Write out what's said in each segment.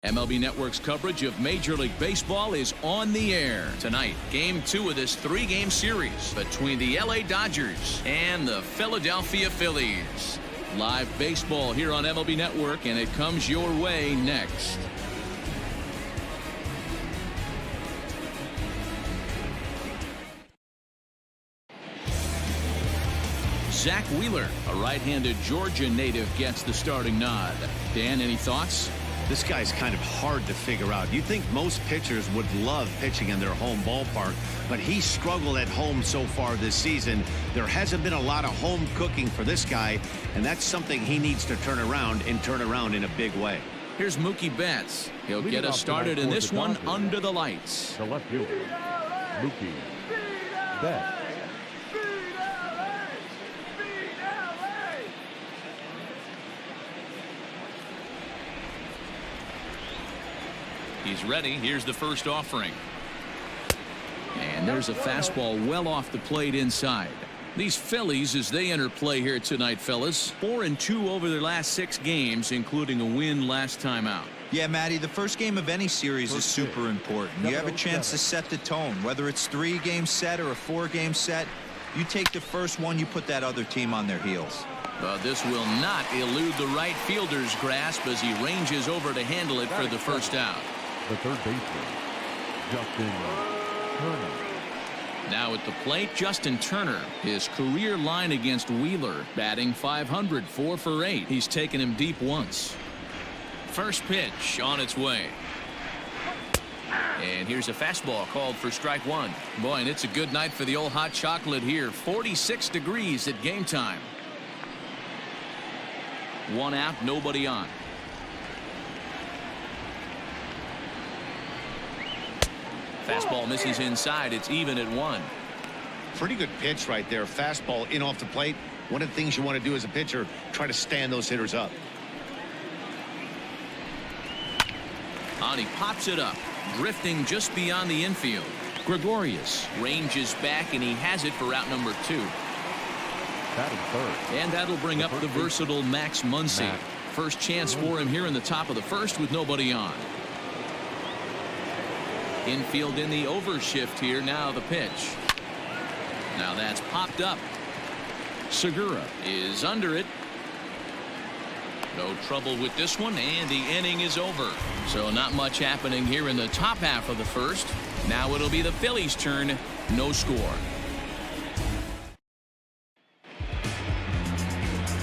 MLB Network's coverage of Major League Baseball is on the air. Tonight, Game 2 of this 3-game series between the LA Dodgers and the Philadelphia Phillies. Live baseball here on MLB Network, and it comes your way next. Zach Wheeler, a right-handed Georgia native, gets the starting nod. Dan, any thoughts? This guy's kind of hard to figure out. You'd think most pitchers would love pitching in their home ballpark, but he struggled at home so far this season. There hasn't been a lot of home cooking for this guy, and that's something he needs to turn around in a big way. Here's Mookie Betts. He'll get us started in this one under the lights. The left fielder, Mookie Betts. He's ready. Here's the first offering. And there's a fastball well off the plate inside. These Phillies, as they enter play here tonight, fellas, 4-2 over their last 6 games, including a win last time out. Yeah, Matty, the first game of any series is super important. You have a chance to set the tone, whether it's 3-game set or a 4-game set. You take the first one, you put that other team on their heels. This will not elude the right fielder's grasp as he ranges over to handle it for the first out. The third baseman, Justin Turner. Now at the plate, Justin Turner. His career line against Wheeler, batting .500, 4 for 8. He's taken him deep once. First pitch on its way. And here's a fastball called for strike 1. Boy, and it's a good night for the old hot chocolate here. 46 degrees at game time. 1 out, nobody on. Fastball misses inside. It's even at 1. Pretty good pitch right there. Fastball in off the plate. One of the things you want to do as a pitcher, try to stand those hitters up. And he pops it up, drifting just beyond the infield. Gregorius ranges back, and he has it for out number 2. Batting third. And that'll bring up the versatile Max Muncy. First chance for him here in the top of the first with nobody on. Infield in the overshift here. Now the pitch. Now that's popped up. Segura is under it. No trouble with this one, and the inning is over. So not much happening here in the top half of the first. Now it'll be the Phillies' turn. No score.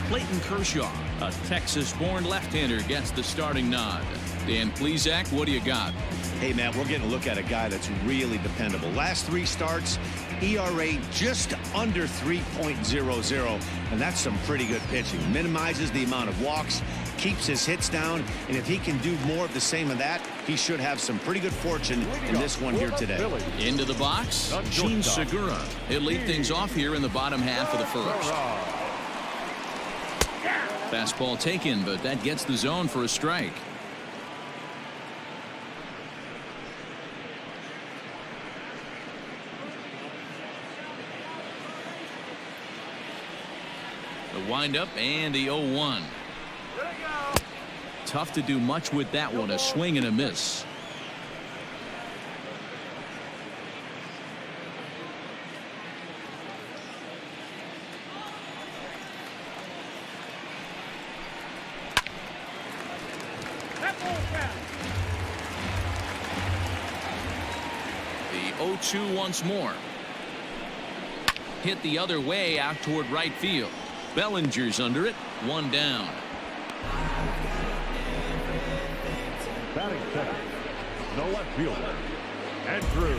Clayton Kershaw, a Texas-born left-hander, gets the starting nod. Dan Plesac, what do you got? Hey, Matt, we're getting a look at a guy that's really dependable. Last 3 starts, ERA just under 3.00, and that's some pretty good pitching. Minimizes the amount of walks, keeps his hits down, and if he can do more of the same of that, he should have some pretty good fortune in this one here today. Into the box, Gene Segura. He'll lead things off here in the bottom half of the first. Fastball taken, but that gets the zone for a strike. The windup and the 0-1. Tough to do much with that one. A swing and a miss. The 0-2 once more. Hit the other way out toward right field. Bellinger's under it. 1 down. Batting second, the left fielder, Andrew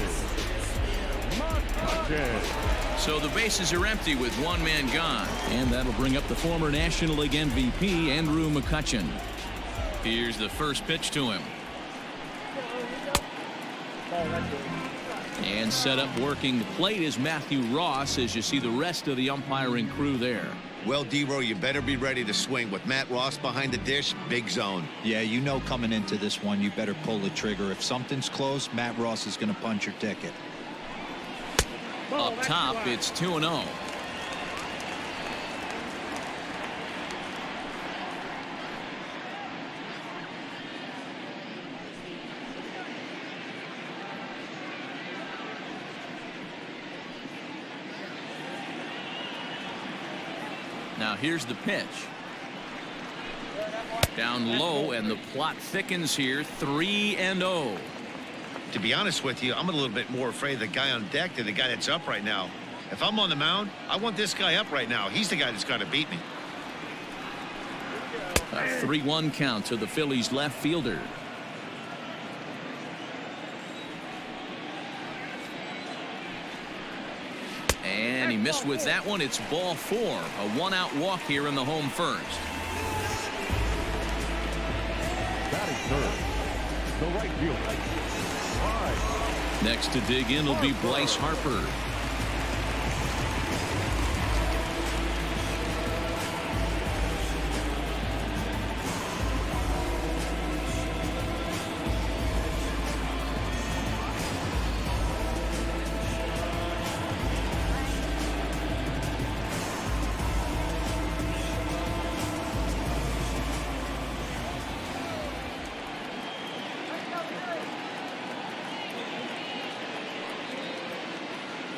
McCutchen. So the bases are empty with 1 man gone. And that'll bring up the former National League MVP, Andrew McCutchen. Here's the first pitch to him. And set up working the plate is Matthew Ross, as you see the rest of the umpiring crew there. Well, D-Row, you better be ready to swing. With Matt Ross behind the dish, big zone. Yeah, you know coming into this one, you better pull the trigger. If something's close, Matt Ross is going to punch your ticket. Up top, it's 2-0. Now here's the pitch. Down low, and the plot thickens here. 3-0. To be honest with you, I'm a little bit more afraid of the guy on deck than the guy that's up right now. If I'm on the mound, I want this guy up right now. He's the guy that's got to beat me. A 3-1 count to the Phillies left fielder. And he missed with that one. It's ball 4. A 1-out walk here in the home first. Batting third, the right fielder. Next to dig in will be Bryce Harper.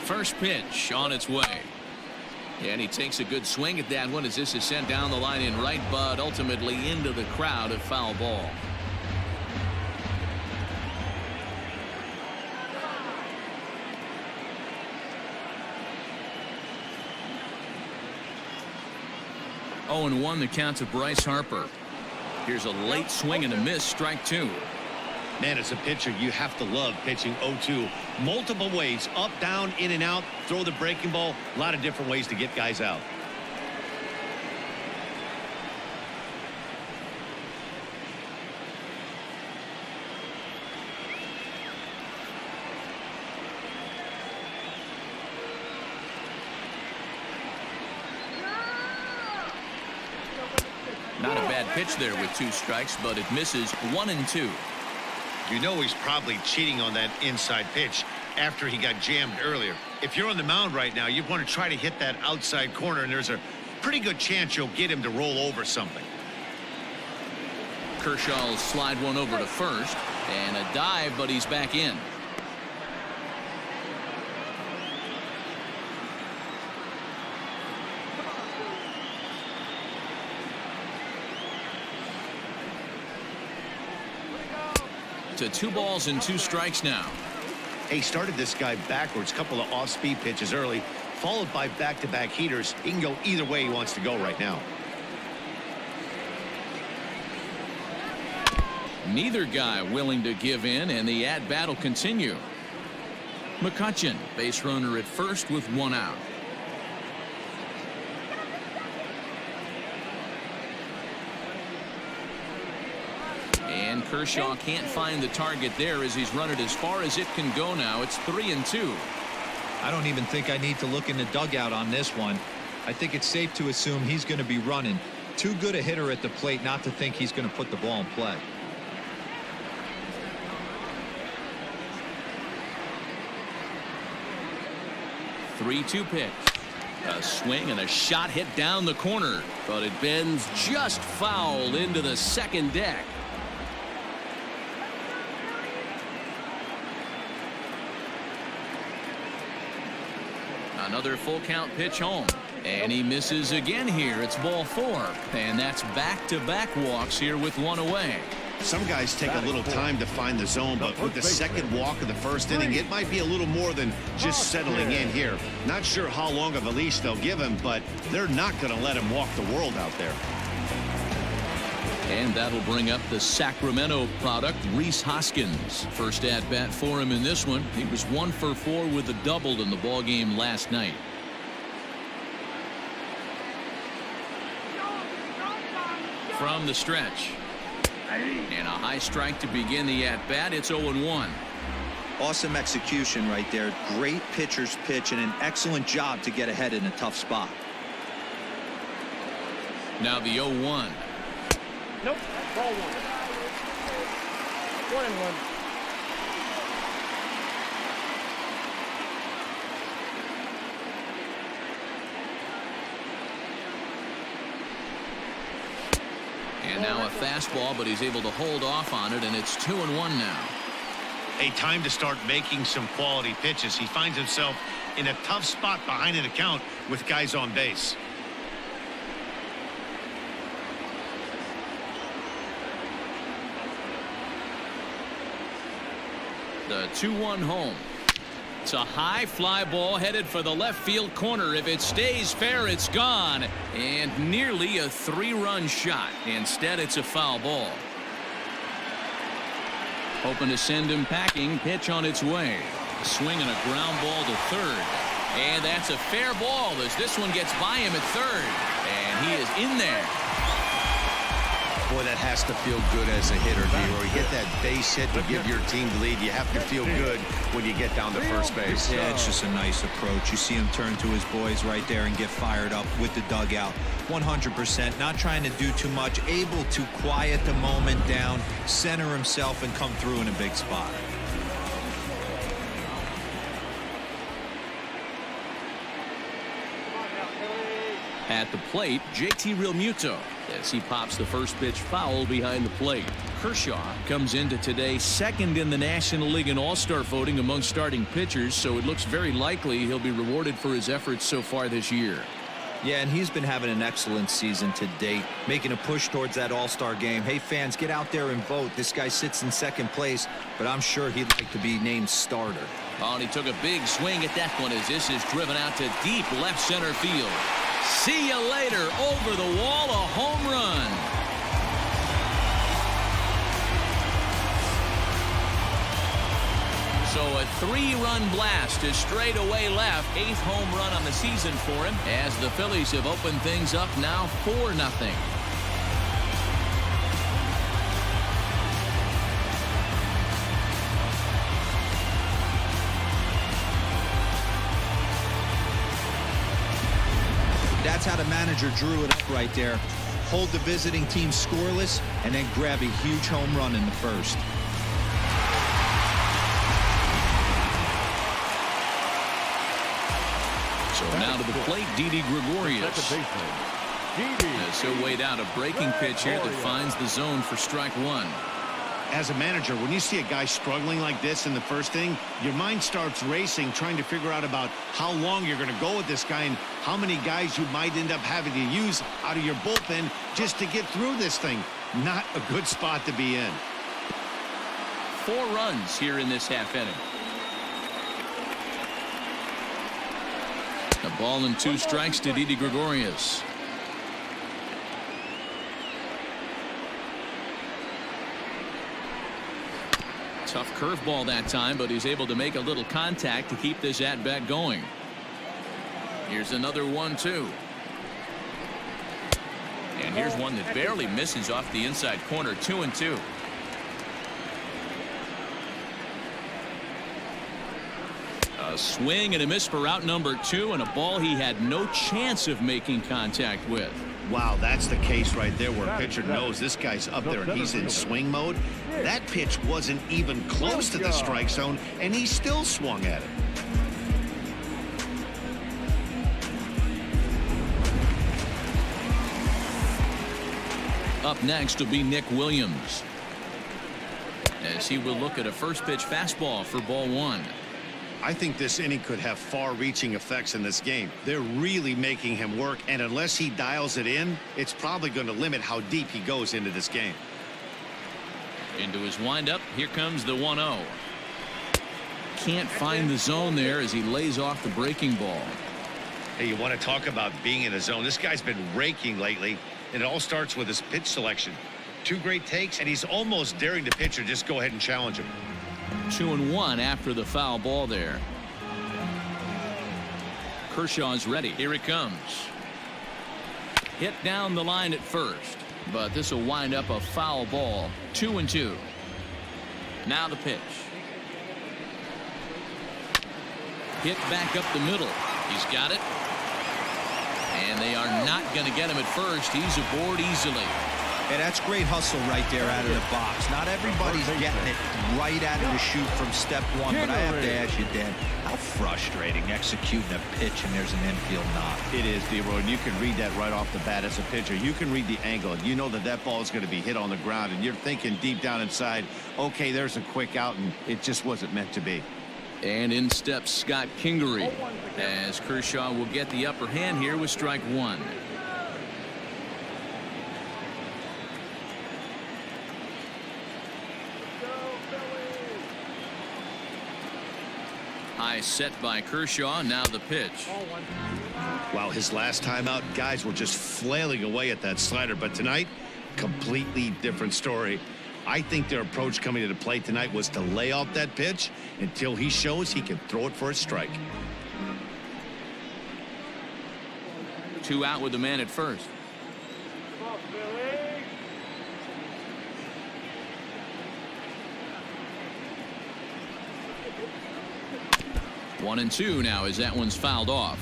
First pitch on its way. And he takes a good swing at that one as this is sent down the line in right, but ultimately into the crowd, a foul ball. Oh, and 1 the count to Bryce Harper. Here's a late swing and a miss, strike 2. Man, as a pitcher, you have to love pitching 0-2. Multiple ways, up, down, in and out, throw the breaking ball. A lot of different ways to get guys out. Not a bad pitch there with 2 strikes, but it misses. 1-2. You know he's probably cheating on that inside pitch after he got jammed earlier. If you're on the mound right now, you want to try to hit that outside corner, and there's a pretty good chance you'll get him to roll over something. Kershaw will slide one over to first, and a dive, but he's back in. To 2 balls and 2 strikes now. He started this guy backwards, couple of off-speed pitches early, followed by back-to-back heaters. He can go either way he wants to go right now. Neither guy willing to give in, and the at-bat will continue. McCutchen, base runner at first with 1 out. And Kershaw can't find the target there as he's run it as far as it can go now. It's 3-2. I don't even think I need to look in the dugout on this one. I think it's safe to assume he's going to be running. Too good a hitter at the plate not to think he's going to put the ball in play. Three-two pitch. A swing and a shot hit down the corner, but it bends just foul into the second deck. Another full count pitch home, and he misses again here. It's ball 4, and that's back-to-back walks here with 1 away. Some guys take a little time to find the zone, but with the second walk of the first inning, it might be a little more than just settling in here. Not sure how long of a leash they'll give him, but they're not going to let him walk the world out there. And that'll bring up the Sacramento product, Rhys Hoskins. First at bat for him in this one. He was 1 for 4 with a double in the ball game last night. From the stretch. And a high strike to begin the at bat. It's 0-1. Awesome execution right there. Great pitcher's pitch and an excellent job to get ahead in a tough spot. Now the 0-1. Nope, ball 1. 1-1. And now a fastball, but he's able to hold off on it, and it's 2-1 now. A time to start making some quality pitches. He finds himself in a tough spot behind an account with guys on base. The 2-1 home. It's a high fly ball headed for the left field corner. If it stays fair, it's gone. And nearly a 3-run shot. Instead, it's a foul ball. Hoping to send him packing. Pitch on its way. Swing and a ground ball to third. And that's a fair ball as this one gets by him at third. And he is in there. Boy, that has to feel good as a hitter, D-Roy. You get that base hit to give your team the lead. You have to feel good when you get down to first base. Yeah, it's just a nice approach. You see him turn to his boys right there and get fired up with the dugout. 100%, not trying to do too much, able to quiet the moment down, center himself, and come through in a big spot. At the plate, JT Realmuto as he pops the first pitch foul behind the plate. Kershaw comes into today second in the National League in All-Star voting among starting pitchers, so it looks very likely he'll be rewarded for his efforts so far this year. Yeah, and he's been having an excellent season to date, making a push towards that All-Star game. Hey, fans, get out there and vote. This guy sits in second place, but I'm sure he'd like to be named starter. Oh, and he took a big swing at that one as this is driven out to deep left center field. See you later. Over the wall, a home run. So a 3-run blast to straightaway left. 8th home run on the season for him as the Phillies have opened things up now 4-0. That's how the manager drew it up right there. Hold the visiting team scoreless and then grab a huge home run in the first. So now to the plate, Didi Gregorius. As he'll wait out a breaking pitch here that finds the zone for strike one. As a manager, when you see a guy struggling like this in the first inning, your mind starts racing, trying to figure out about how long you're going to go with this guy and how many guys you might end up having to use out of your bullpen just to get through this thing. Not a good spot to be in. 4 runs here in this half inning. A ball and 2 strikes to Didi Gregorius. Tough curveball that time, but he's able to make a little contact to keep this at-bat going. Here's another 1-2. And here's one that barely misses off the inside corner. 2-2. A swing and a miss for out number 2, and a ball he had no chance of making contact with. Wow, that's the case right there where a pitcher knows this guy's up there and he's in swing mode. That pitch wasn't even close to the strike zone, and he still swung at it. Up next will be Nick Williams, as he will look at a first pitch fastball for ball 1. I think this inning could have far-reaching effects in this game. They're really making him work, and unless he dials it in, it's probably going to limit how deep he goes into this game. Into his windup, here comes the 1-0. Can't find the zone there as he lays off the breaking ball. Hey, you want to talk about being in a zone? This guy's been raking lately, and it all starts with his pitch selection. 2 great takes, and he's almost daring the pitcher just go ahead and challenge him. 2-1 after the foul ball there. Kershaw's ready. Here it comes. Hit down the line at first, but this will wind up a foul ball. 2-2. Now the pitch. Hit back up the middle. He's got it. And they are not going to get him at first. He's aboard easily. Yeah, that's great hustle right there out of the box. Not everybody's getting it right out of the chute from step one, but I have to ask you, Dan, how frustrating executing a pitch and there's an infield knock. It is, D-Roy, and you can read that right off the bat as a pitcher. You can read the angle. You know that that ball is going to be hit on the ground, and you're thinking deep down inside, okay, there's a quick out, and it just wasn't meant to be. And in steps Scott Kingery, as Kershaw will get the upper hand here with strike 1. High set by Kershaw. Now the pitch. Wow, his last time out, guys were just flailing away at that slider. But tonight, completely different story. I think their approach coming to the plate tonight was to lay off that pitch until he shows he can throw it for a strike. 2 out with the man at first. 1-2 now as that one's fouled off.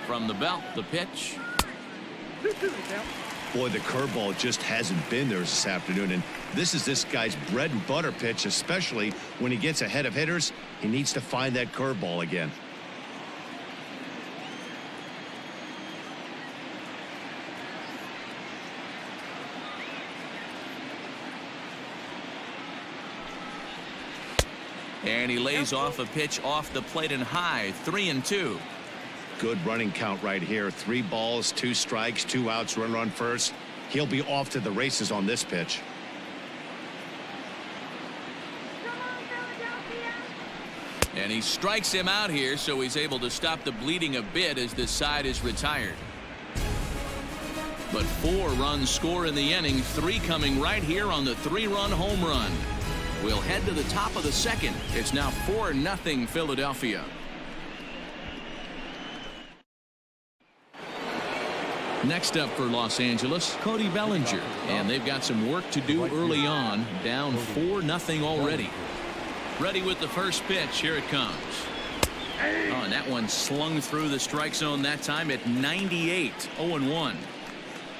From the belt, the pitch. Boy, the curveball just hasn't been there this afternoon, and this is this guy's bread and butter pitch, especially when he gets ahead of hitters. He needs to find that curveball again. And he lays off a pitch off the plate and high. 3-2. Good running count right here. 3 balls, 2 strikes, 2 outs, runner on first. He'll be off to the races on this pitch. And he strikes him out here, so he's able to stop the bleeding a bit as this side is retired. But 4 runs score in the inning, 3 coming right here on the 3-run home run. We'll head to the top of the second. It's now 4-0 Philadelphia. Next up for Los Angeles, Cody Bellinger, and they've got some work to do early on, down 4-0 already. Ready with the first pitch. Here it comes. Oh, and that one slung through the strike zone that time at 98. 0-1.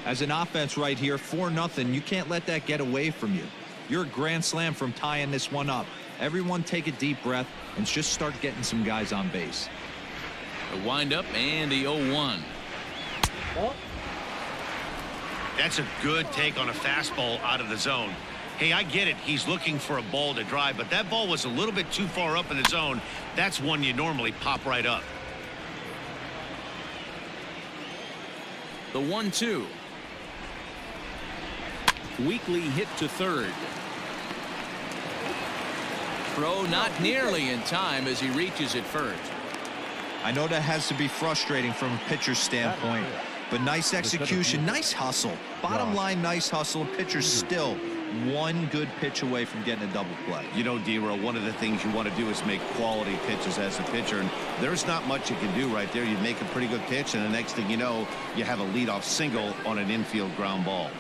As an offense right here, 4-0. You can't let that get away from you. You're a grand slam from tying this one up. Everyone take a deep breath and just start getting some guys on base. The windup and the 0-1. That's a good take on a fastball out of the zone. Hey, I get it. He's looking for a ball to drive, but that ball was a little bit too far up in the zone. That's one you normally pop right up. The 1-2. Weakly hit to third. Throw not nearly in time as he reaches it first. I know that has to be frustrating from a pitcher's standpoint, but nice execution, nice hustle. Bottom line, nice hustle. Pitcher's still one good pitch away from getting a double play. You know, D-Row, one of the things you want to do is make quality pitches as a pitcher, and there's not much you can do right there. You make a pretty good pitch, and the next thing you know, you have a leadoff single on an infield ground ball.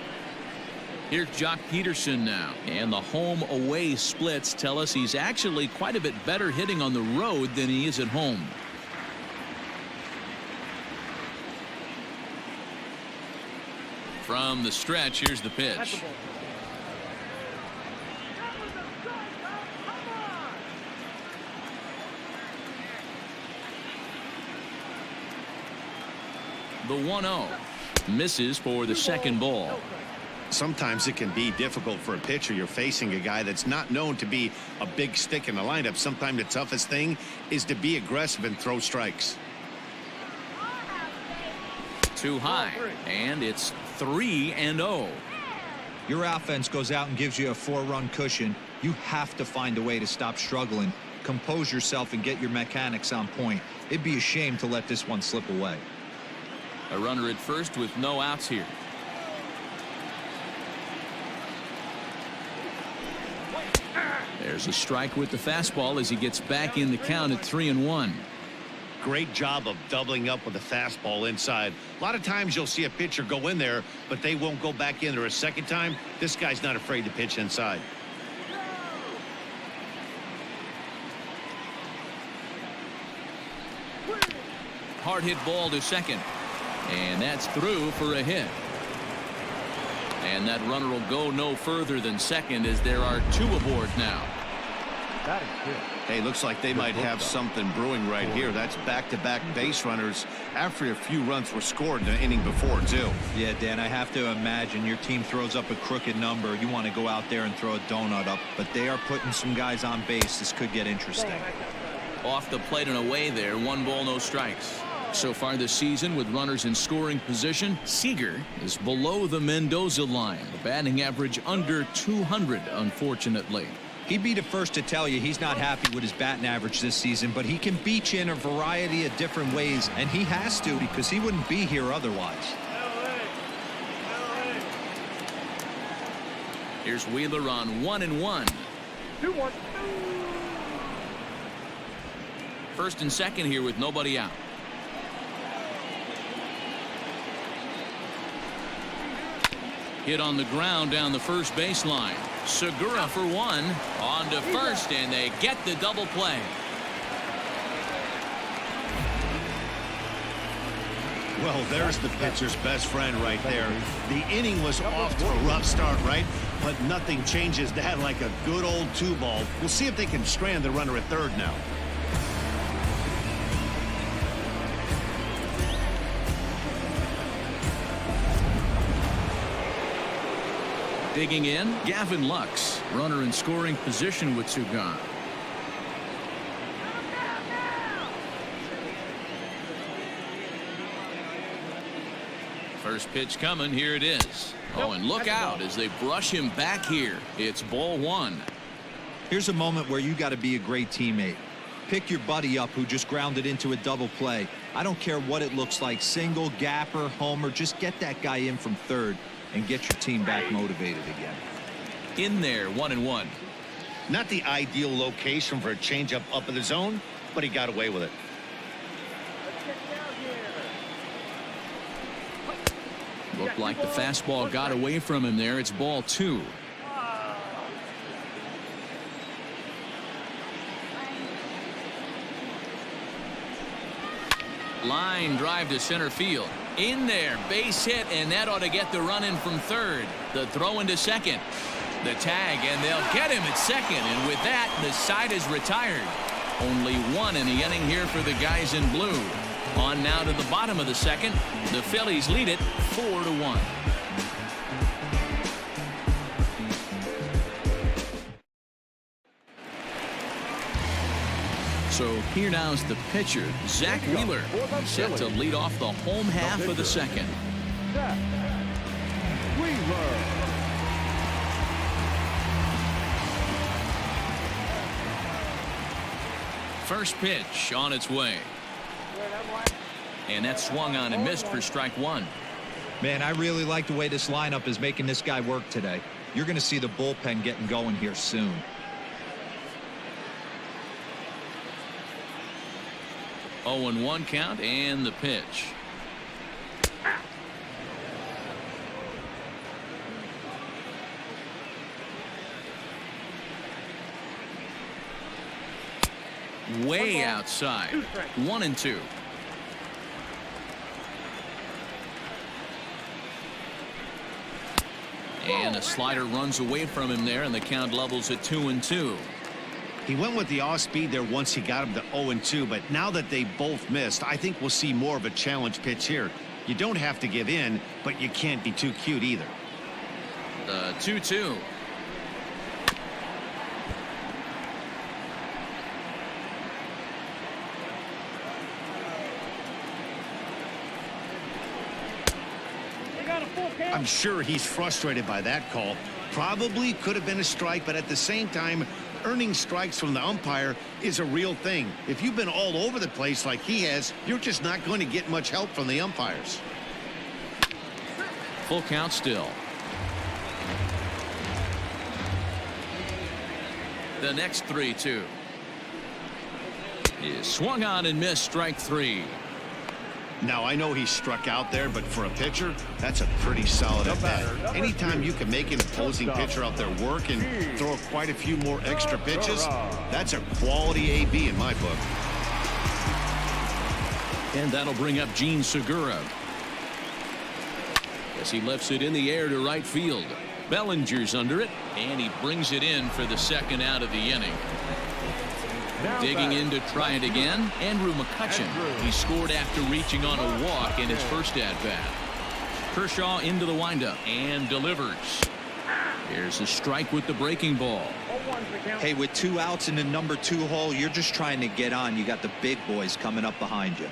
Here's Jock Peterson now, and the home-away splits tell us he's actually quite a bit better hitting on the road than he is at home. From the stretch, here's the pitch. The 1-0 misses for the second ball. Sometimes it can be difficult for a pitcher. You're facing a guy that's not known to be a big stick in the lineup. Sometimes the toughest thing is to be aggressive and throw strikes. Too high, and it's 3-0. Your offense goes out and gives you a 4-run cushion. You have to find a way to stop struggling, compose yourself, and get your mechanics on point. It'd be a shame to let this one slip away. A runner at first with no outs here. There's a strike with the fastball as he gets back in the count at 3-1. Great job of doubling up with the fastball inside. A lot of times you'll see a pitcher go in there, but they won't go back in there a second time. This guy's not afraid to pitch inside. Hard hit ball to second, and that's through for a hit. And that runner will go no further than second as there are 2 aboard now. Hey, looks like they might have something brewing right here. That's back-to-back base runners after a few runs were scored in the inning before, too. Yeah, Dan, I have to imagine your team throws up a crooked number. You want to go out there and throw a donut up, but they are putting some guys on base. This could get interesting. Off the plate and away there. 1 ball, no strikes. So far this season, with runners in scoring position, Seager is below the Mendoza line. The batting average under 200, unfortunately. He'd be the first to tell you he's not happy with his batting average this season, but he can beat you in a variety of different ways, and he has to because he wouldn't be here otherwise. Here's Wheeler on 1-1. 2-1. First and second here with nobody out. Hit on the ground down the first baseline. Segura for one. On to first, and they get the double play. Well, there's the pitcher's best friend right there. The inning was off to a rough start, right? But nothing changes that like a good old 2-ball. We'll see if they can strand the runner at third now. Digging in, Gavin Lux, runner in scoring position with two gone. First pitch coming. Here it is. Oh, and look out as they brush him back here. It's ball one. Here's a moment where you got to be a great teammate. Pick your buddy up who just grounded into a double play. I don't care what it looks like, single, gapper, homer, just get that guy in from third and get your team back motivated again. In there, 1-1. Not the ideal location for a changeup up in the zone, but he got away with it. Looked like the fastball got away from him there. It's ball two. Line drive to center field. In there, base hit, and that ought to get the run in from third. The throw into second. The tag, and they'll get him at second. And with that, the side is retired. Only one in the inning here for the guys in blue. On now to the bottom of the second. The Phillies lead it 4-1. So here now is the pitcher, Zach Wheeler, set to lead off the home half of the second. Zach Wheeler. First pitch on its way. And that swung on and missed for strike one. Man, I really like the way this lineup is making this guy work today. You're going to see the bullpen getting going here soon. Oh, 1 count and the pitch. Way outside. 1-2. And a slider runs away from him there, and the count levels at 2-2. He went with the off speed there once he got him to 0-2, but now that they both missed, I think we'll see more of a challenge pitch here. You don't have to give in, but you can't be too cute either. 2-2. I'm sure he's frustrated by that call. Probably could have been a strike, but at the same time, earning strikes from the umpire is a real thing. If you've been all over the place like he has, you're just not going to get much help from the umpires. Full count still. The next 3-2 is swung on and missed, strike three. Now, I know he struck out there, but for a pitcher, that's a pretty solid at bat. Anytime you can make an opposing pitcher out there work and throw quite a few more extra pitches, that's a quality AB in my book. And that'll bring up Gene Segura as he lifts it in the air to right field. Bellinger's under it, and he brings it in for the second out of the inning. Digging in to try it again, Andrew McCutchen. He scored after reaching on a walk in his first at-bat. Kershaw into the windup and delivers. Here's a strike with the breaking ball. Hey, with 2 outs in the number 2 hole, you're just trying to get on. You got the big boys coming up behind you.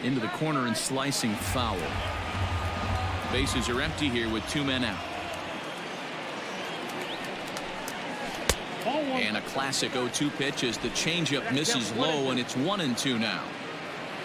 Into the corner and slicing foul. Bases are empty here with 2 men out. And a classic 0-2 pitch as the changeup misses low, and it's 1-2 now.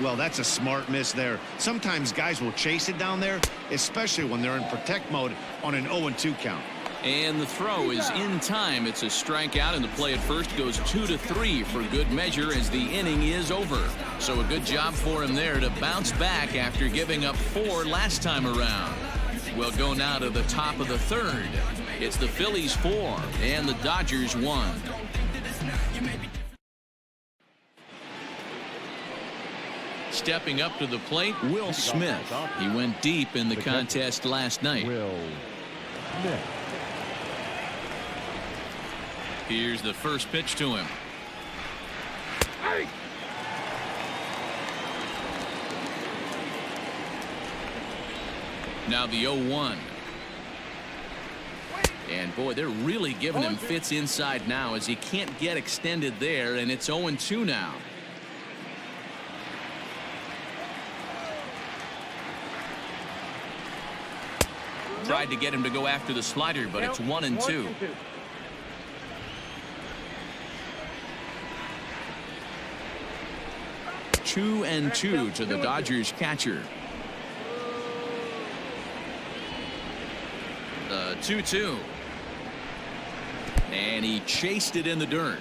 Well, that's a smart miss there. Sometimes guys will chase it down there, especially when they're in protect mode on an 0-2 count. And the throw is in time. It's a strikeout, and the play at first goes 2-3 for good measure as the inning is over. So a good job for him there to bounce back after giving up 4 last time around. We'll go now to the top of the third. It's the Phillies 4 and the Dodgers 1. Stepping up to the plate, Will Smith. He went deep in the contest last night. Will Smith. Here's the first pitch to him. Now the 0-1. And boy, they're really giving him fits inside now as he can't get extended there, and it's 0-2 now. Tried to get him to go after the slider, but it's 1-2. 2-2 to the Dodgers catcher. The 2-2. And he chased it in the dirt.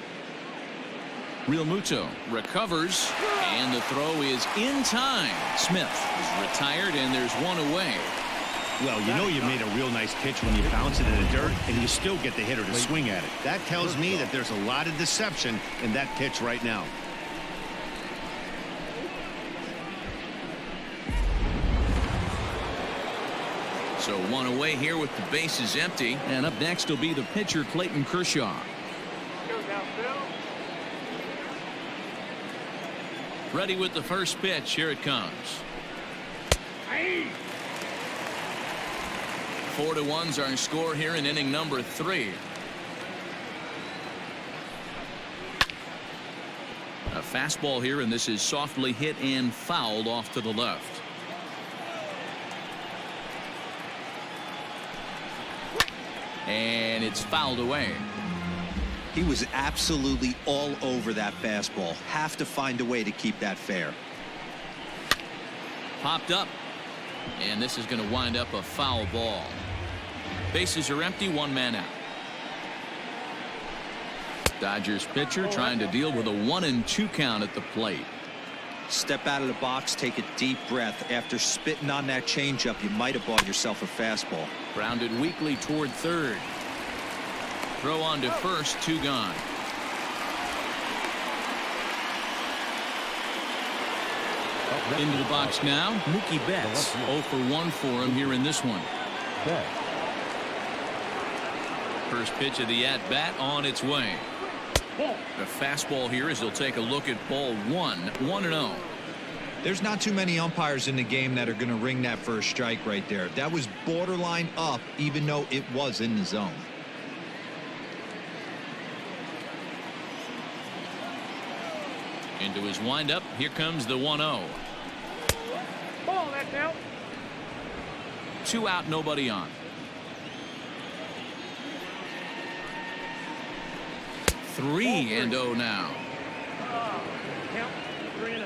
Real Muto recovers, and the throw is in time. Smith is retired, and there's one away. Well, you know you made a real nice pitch when you bounce it in the dirt and you still get the hitter to swing at it. That tells me that there's a lot of deception in that pitch right now. So one away here with the bases empty, and up next will be the pitcher Clayton Kershaw. Ready with the first pitch. Here it comes. 4-1's our score here in inning number 3. A fastball here, and this is softly hit and fouled off to the left. And it's fouled away. He was absolutely all over that fastball. Have to find a way to keep that fair. Popped up. And this is going to wind up a foul ball. Bases are empty, 1 man out. Dodgers pitcher trying to deal with a 1-2 count at the plate. Step out of the box, take a deep breath. After spitting on that changeup, you might have bought yourself a fastball. Grounded weakly toward third. Throw on to first, 2 gone. Into the box now, Mookie Betts. 0 for 1 for him here in this one. First pitch of the at-bat on its way. The fastball here as they'll take a look at ball 1, 1-0. There's not too many umpires in the game that are going to ring that first strike right there. That was borderline up, even though it was in the zone. Into his windup. Here comes the 1-0. Ball, that's out. 2 out, nobody on. 3-0 now. Count 3-0.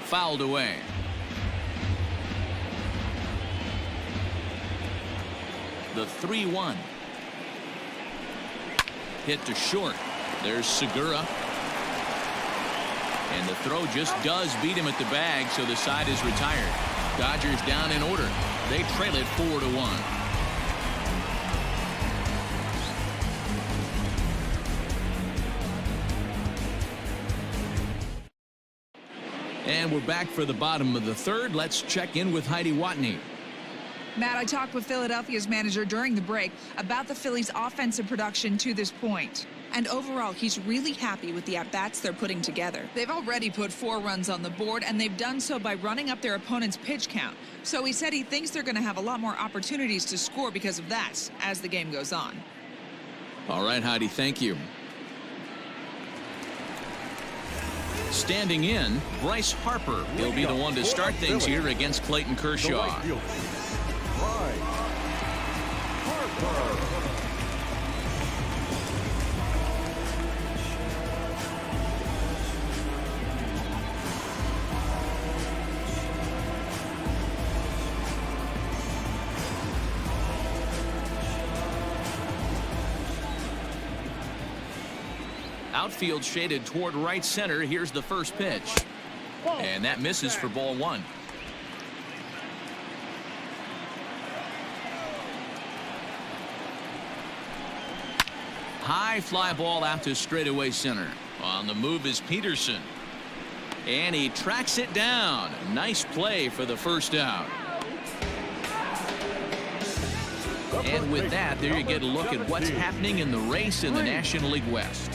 Fouled away. The 3-1. Hit to short. There's Segura. And the throw just does beat him at the bag, so the side is retired. Dodgers down in order. They trail it 4-1. And we're back for the bottom of the third. Let's check in with Heidi Watney. Matt, I talked with Philadelphia's manager during the break about the Phillies' offensive production to this point. And overall, he's really happy with the at-bats they're putting together. They've already put 4 runs on the board, and they've done so by running up their opponent's pitch count. So he said he thinks they're going to have a lot more opportunities to score because of that as the game goes on. All right, Heidi, thank you. Standing in, Bryce Harper. He'll be the one to start things here against Clayton Kershaw. Outfield shaded toward right center. Here's the first pitch. And that misses for ball 1. High fly ball out to straightaway center. On the move is Peterson. And he tracks it down. Nice play for the first out. And with that, there you get a look at what's happening in the race in the National League West.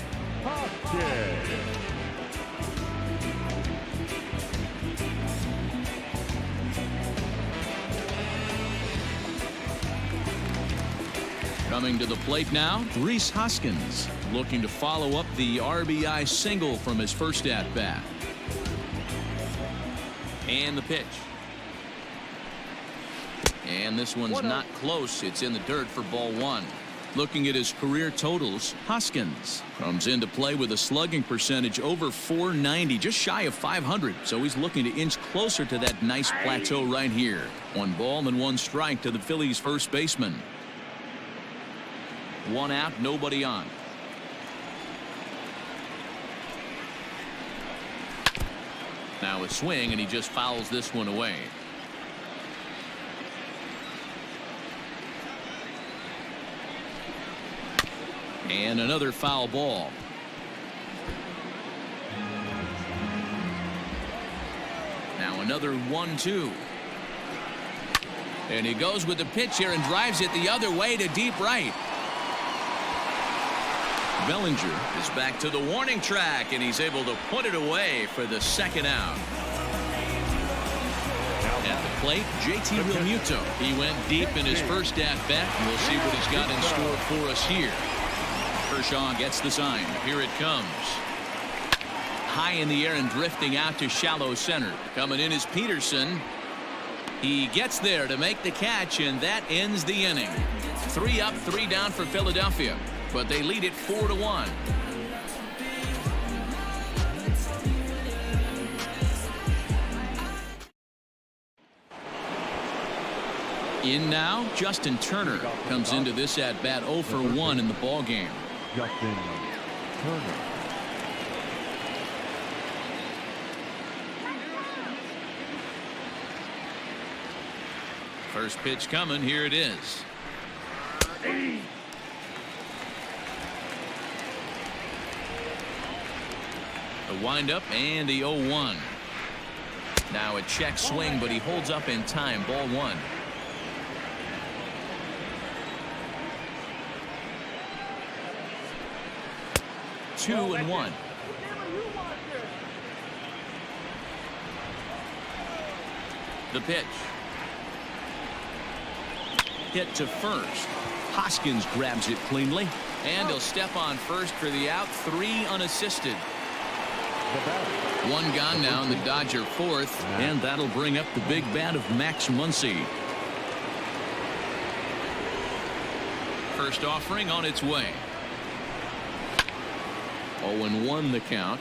Coming to the plate now, Rhys Hoskins looking to follow up the RBI single from his first at-bat. And the pitch. And this one's not close. It's in the dirt for ball 1. Looking at his career totals, Hoskins comes into play with a slugging percentage over 490, just shy of 500. So he's looking to inch closer to that nice plateau right here. 1 ball and 1 strike to the Phillies first baseman. 1 out, nobody on. Now a swing, and he just fouls this one away. And another foul ball. Now another 1-2. And he goes with the pitch here and drives it the other way to deep right. Bellinger is back to the warning track, and he's able to put it away for the second out. At the plate, JT Realmuto. He went deep in his first at-bat. We'll see what he's got in store for us here. Kershaw gets the sign. Here it comes. High in the air and drifting out to shallow center. Coming in is Peterson. He gets there to make the catch, and that ends the inning. 3 up, 3 down for Philadelphia, but they lead it 4-1. In now, Justin Turner comes into this at bat 0 for 1 in the ball game. Justin Turner. First pitch coming. Here it is. The windup and the 0-1. Now a check swing, but he holds up in time. Ball 1. Two and 1. The pitch. Hit to first. Hoskins grabs it cleanly, and he'll step on first for the out. 3 unassisted. 1 gone now in the Dodger 4th, and that'll bring up the big bat of Max Muncy. First offering on its way. 0-1 the count.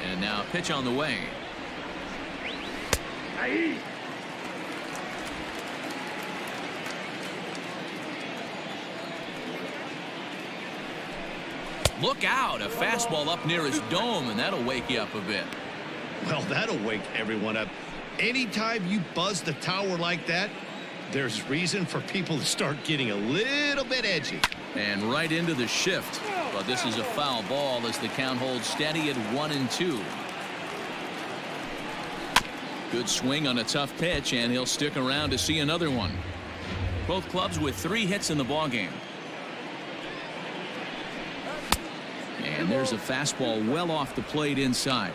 And now a pitch on the way. Look out, a fastball up near his dome, and that'll wake you up a bit. Well, that'll wake everyone up. Anytime you buzz the tower like that, there's reason for people to start getting a little bit edgy. And right into the shift. But this is a foul ball as the count holds steady at 1-2. Good swing on a tough pitch, and he'll stick around to see another one. Both clubs with 3 hits in the ballgame. And there's a fastball well off the plate inside.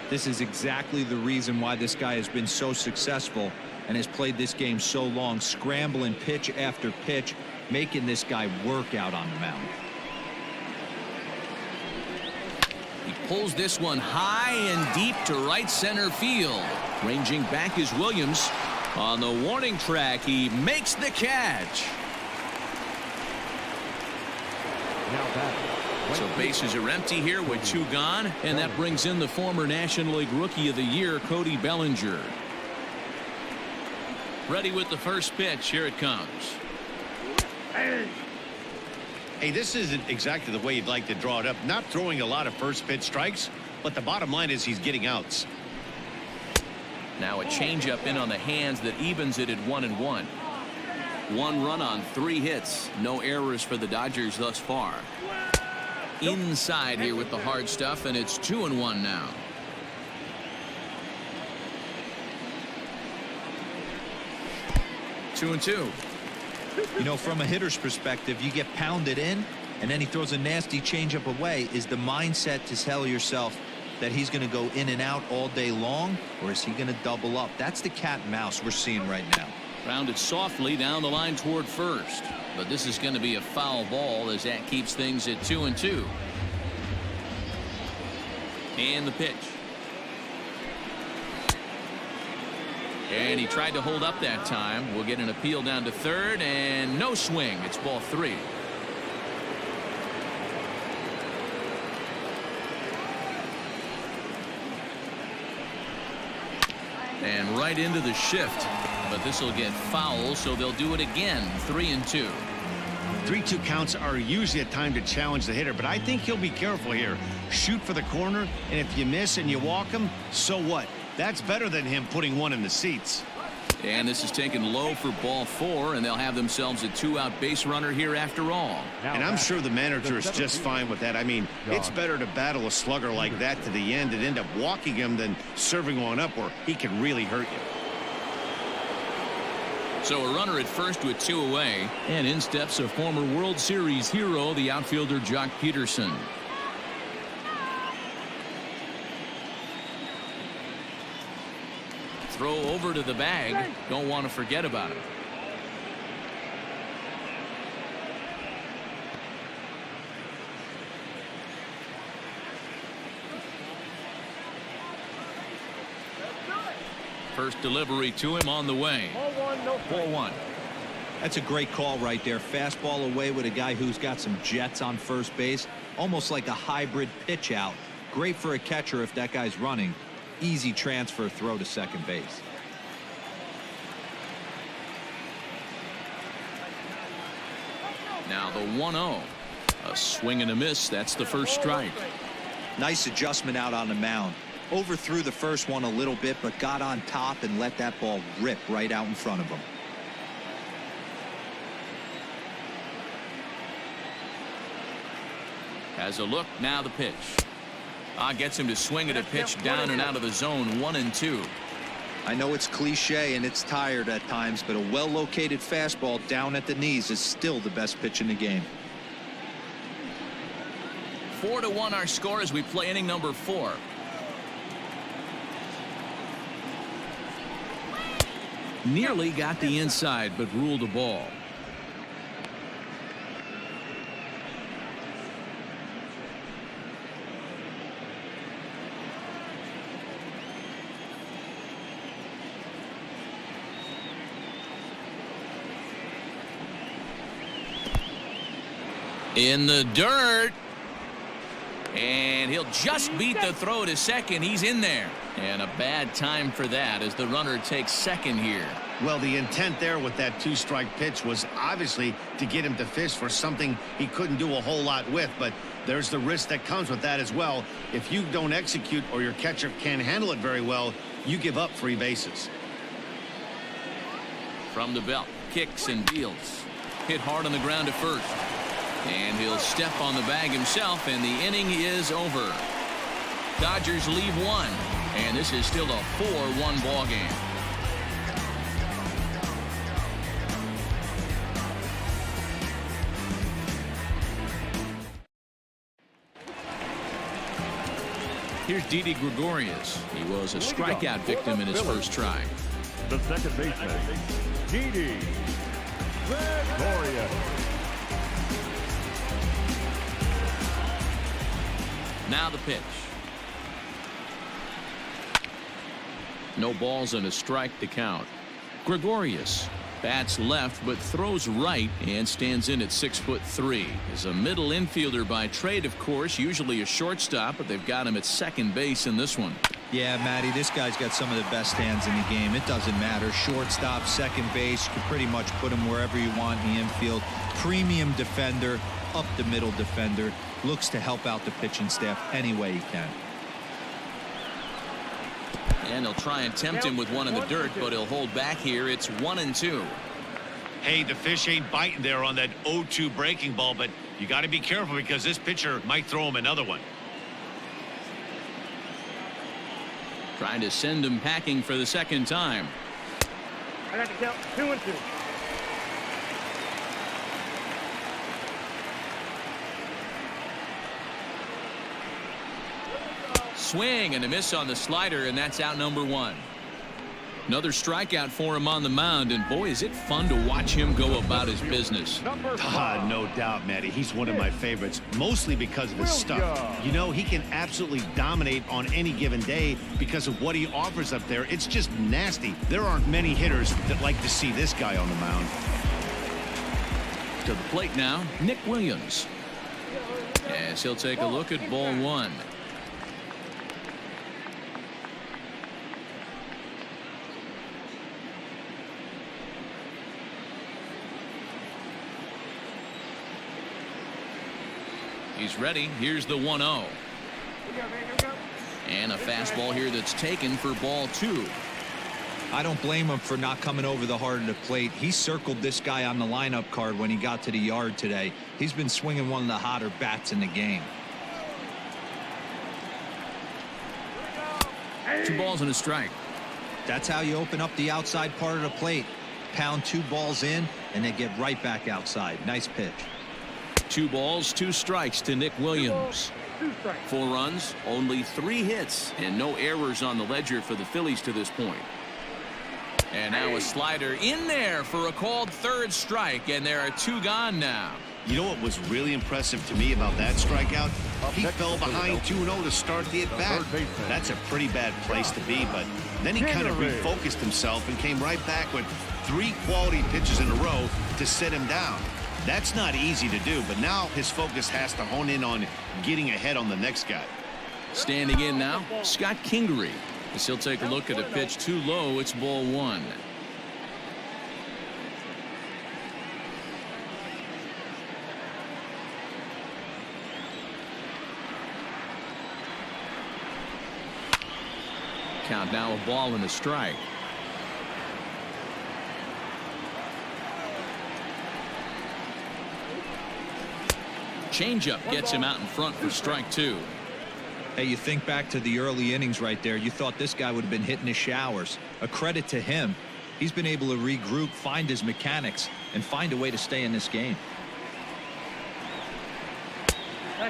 This is exactly the reason why this guy has been so successful and has played this game so long, scrambling pitch after pitch, making this guy work out on the mound. He pulls this one high and deep to right center field. Ranging back is Williams. On the warning track, he makes the catch. Now batting. So bases are empty here with 2 gone, and that brings in the former National League Rookie of the Year, Cody Bellinger. Ready with the first pitch. Here it comes. Hey, this isn't exactly the way you'd like to draw it up. Not throwing a lot of first pitch strikes, but the bottom line is he's getting outs. Now a changeup in on the hands that evens it at 1-1. 1 run on 3 hits. No errors for the Dodgers thus far. Inside here with the hard stuff, and it's 2-1 now. Two and two. You know, from a hitter's perspective, you get pounded in and then he throws a nasty changeup away. Is the mindset to tell yourself that he's going to go in and out all day long, or is he going to double up? That's the cat and mouse we're seeing right now. Rounded softly down the line toward first, but this is going to be a foul ball as that keeps things at 2-2. And the pitch. And he tried to hold up that time. We'll get an appeal down to third, and no swing. It's ball 3. And right into the shift, but this will get foul, so they'll do it again. 3-2. 3-2 counts are usually a time to challenge the hitter, but I think he'll be careful here. Shoot for the corner, and if you miss and you walk him, so what? That's better than him putting one in the seats. And this is taken low for ball 4, and they'll have themselves a 2-out base runner here after all. And I'm sure the manager is just fine with that. I mean, it's better to battle a slugger like that to the end and end up walking him than serving one up where he can really hurt you. So a runner at first with 2 away, and in steps a former World Series hero, the outfielder Jock Peterson. Throw over to the bag. Don't want to forget about it. First delivery to him on the way. 4-1. That's a great call right there. Fastball away with a guy who's got some jets on first base. Almost like a hybrid pitch out. Great for a catcher if that guy's running. Easy transfer throw to second base. Now the 1-0. A swing and a miss. That's the first strike. Nice adjustment out on the mound. Overthrew the first one a little bit, but got on top and let that ball rip right out in front of him. Has a look. Now the pitch. Gets him to swing at a pitch down and out of the zone. 1-2. I know it's cliche and it's tired at times, but a well-located fastball down at the knees is still the best pitch in the game. 4-1 our score as we play inning number 4. Nearly got the inside, but ruled a ball. In the dirt. And he'll just beat the throw to second. He's in there. And a bad time for that as the runner takes second here. Well, the intent there with that 2-strike pitch was obviously to get him to fish for something he couldn't do a whole lot with, but there's the risk that comes with that as well. If you don't execute or your catcher can't handle it very well, you give up 3 bases. From the belt, kicks and deals. Hit hard on the ground to first. And he'll step on the bag himself, and the inning is over. Dodgers leave 1, and this is still a 4-1 ball game. Here's Didi Gregorius. He was a strikeout victim in his first try. The second baseman, Didi Gregorius. Now the pitch. No balls and a strike to count. Gregorius bats left but throws right and stands in at 6'3". Is a middle infielder by trade, of course, usually a shortstop, but they've got him at second base in this one. Yeah, Matty, this guy's got some of the best hands in the game. It doesn't matter. Shortstop, second base, you can pretty much put him wherever you want in the infield. Premium defender, up the middle defender, looks to help out the pitching staff any way he can. And they'll try and tempt him with one in the dirt, but he'll hold back here. It's 1-2. Hey, the fish ain't biting there on that 0-2 breaking ball, but you got to be careful because this pitcher might throw him another one. Trying to send him packing for the second time. I got to count 2-2. Swing and a miss on the slider, and that's out number one. Another strikeout for him on the mound, and boy, is it fun to watch him go about his business. No doubt, Matty. He's one of my favorites, mostly because of his stuff. You know, he can absolutely dominate on any given day because of what he offers up there. It's just nasty. There aren't many hitters that like to see this guy on the mound. To the plate now, Nick Williams. As he'll take a look at ball one. He's ready. Here's the 1-0. And a fastball here that's taken for ball two. I don't blame him for not coming over the heart of the plate. He circled this guy on the lineup card when he got to the yard today. He's been swinging one of the hotter bats in the game. 2 balls and a strike. That's how you open up the outside part of the plate. Pound 2 balls in and then get right back outside. Nice pitch. 2 balls, 2 strikes to Nick Williams. 4 runs, only 3 hits, and no errors on the ledger for the Phillies to this point. And now a slider in there for a called third strike, and there are 2 gone now. You know what was really impressive to me about that strikeout? He fell behind 2-0 to start the at-bat. That's a pretty bad place to be, but then he kind of refocused himself and came right back with 3 quality pitches in a row to set him down. That's not easy to do, but now his focus has to hone in on getting ahead on the next guy. Standing in now, Scott Kingery. As he'll take a look at a pitch too low, it's ball 1. Count now a ball and a strike. Changeup gets him out in front for strike 2. Hey, you think back to the early innings right there. You thought this guy would have been hitting his showers. A credit to him. He's been able to regroup, find his mechanics, and find a way to stay in this game.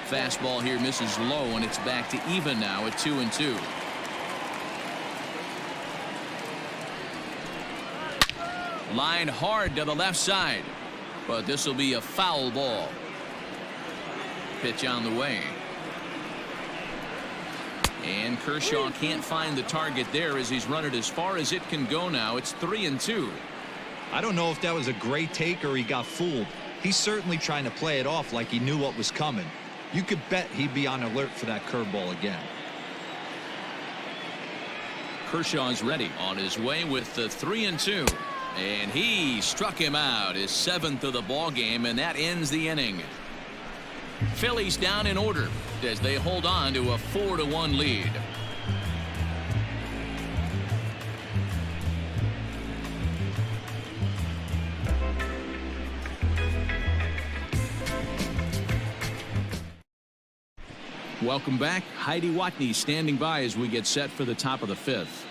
Fastball here misses low, and it's back to even now at 2-2. Line hard to the left side, but this will be a foul ball. Pitch on the way. And Kershaw can't find the target there as he's run it as far as it can go now. It's 3-2. I don't know if that was a great take or he got fooled. He's certainly trying to play it off like he knew what was coming. You could bet he'd be on alert for that curveball again. Kershaw's ready on his way with the 3-2. And he struck him out, his 7th of the ball game, and that ends the inning. Phillies down in order as they hold on to a 4-1 lead. Welcome back. Heidi Watney standing by as we get set for the top of the 5th.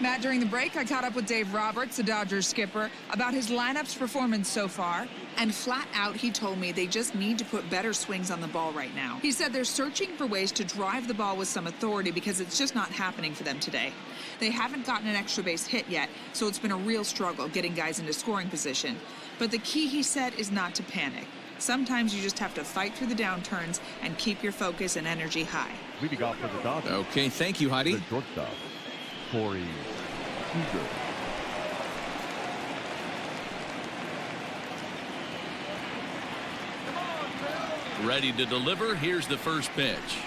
Matt, during the break, I caught up with Dave Roberts, the Dodgers skipper, about his lineup's performance so far. And flat out, he told me they just need to put better swings on the ball right now. He said they're searching for ways to drive the ball with some authority because it's just not happening for them today. They haven't gotten an extra base hit yet, so it's been a real struggle getting guys into scoring position. But the key, he said, is not to panic. Sometimes you just have to fight through the downturns and keep your focus and energy high. Leading off for the Dodgers. Okay, thank you, Heidi. The shortstop, Corey Seager. Ready to deliver. Here's the first pitch.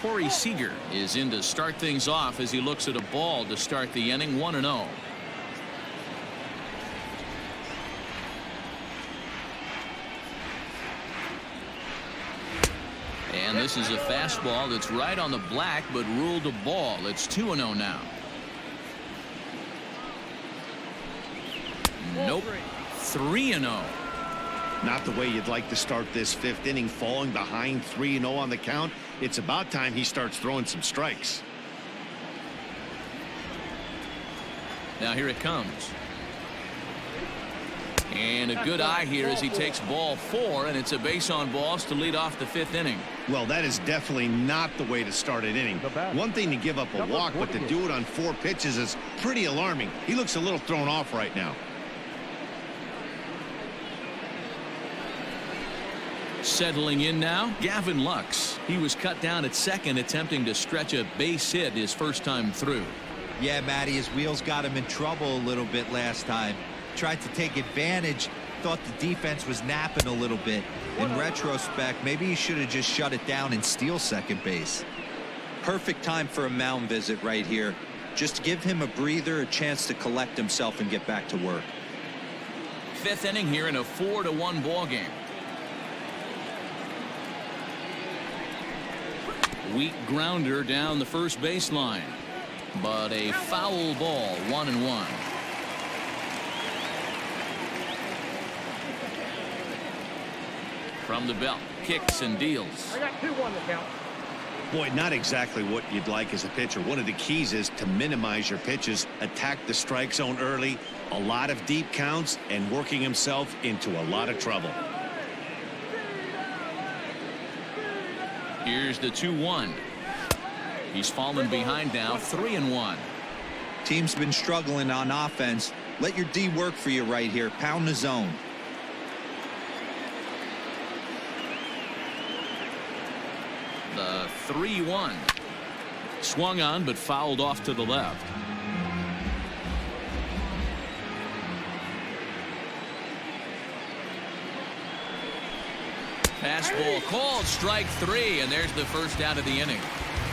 Corey Seager is in to start things off as he looks at a ball to start the inning. 1-0. And this is a fastball that's right on the black but ruled a ball. It's 2-0 now. Nope. 3-0. Not the way you'd like to start this fifth inning, falling behind 3-0 on the count. It's about time he starts throwing some strikes. Now here it comes. And a good eye here as he takes ball 4, and it's a base on balls to lead off the fifth inning. Well, that is definitely not the way to start an inning. One thing to give up a walk, but to do it on 4 pitches is pretty alarming. He looks a little thrown off right now. Settling in now, Gavin Lux. He was cut down at second, attempting to stretch a base hit his first time through. Yeah, Matty, his wheels got him in trouble a little bit last time. Tried to take advantage, thought the defense was napping a little bit. In retrospect, maybe he should have just shut it down and steal second base. Perfect time for a mound visit right here. Just give him a breather, a chance to collect himself and get back to work. Fifth inning here in a 4-1 ball game. Weak grounder down the first baseline, but a foul ball. 1-1. From the belt, kicks and deals. I got 2-1 to count. Boy, not exactly what you'd like as a pitcher. One of the keys is to minimize your pitches, attack the strike zone early, a lot of deep counts, and working himself into a lot of trouble. Here's the 2-1. He's fallen behind now. 3-1. Team's been struggling on offense. Let your D work for you right here. Pound the zone. The 3-1. Swung on but fouled off to the left. Fastball called, strike 3, and there's the first out of the inning.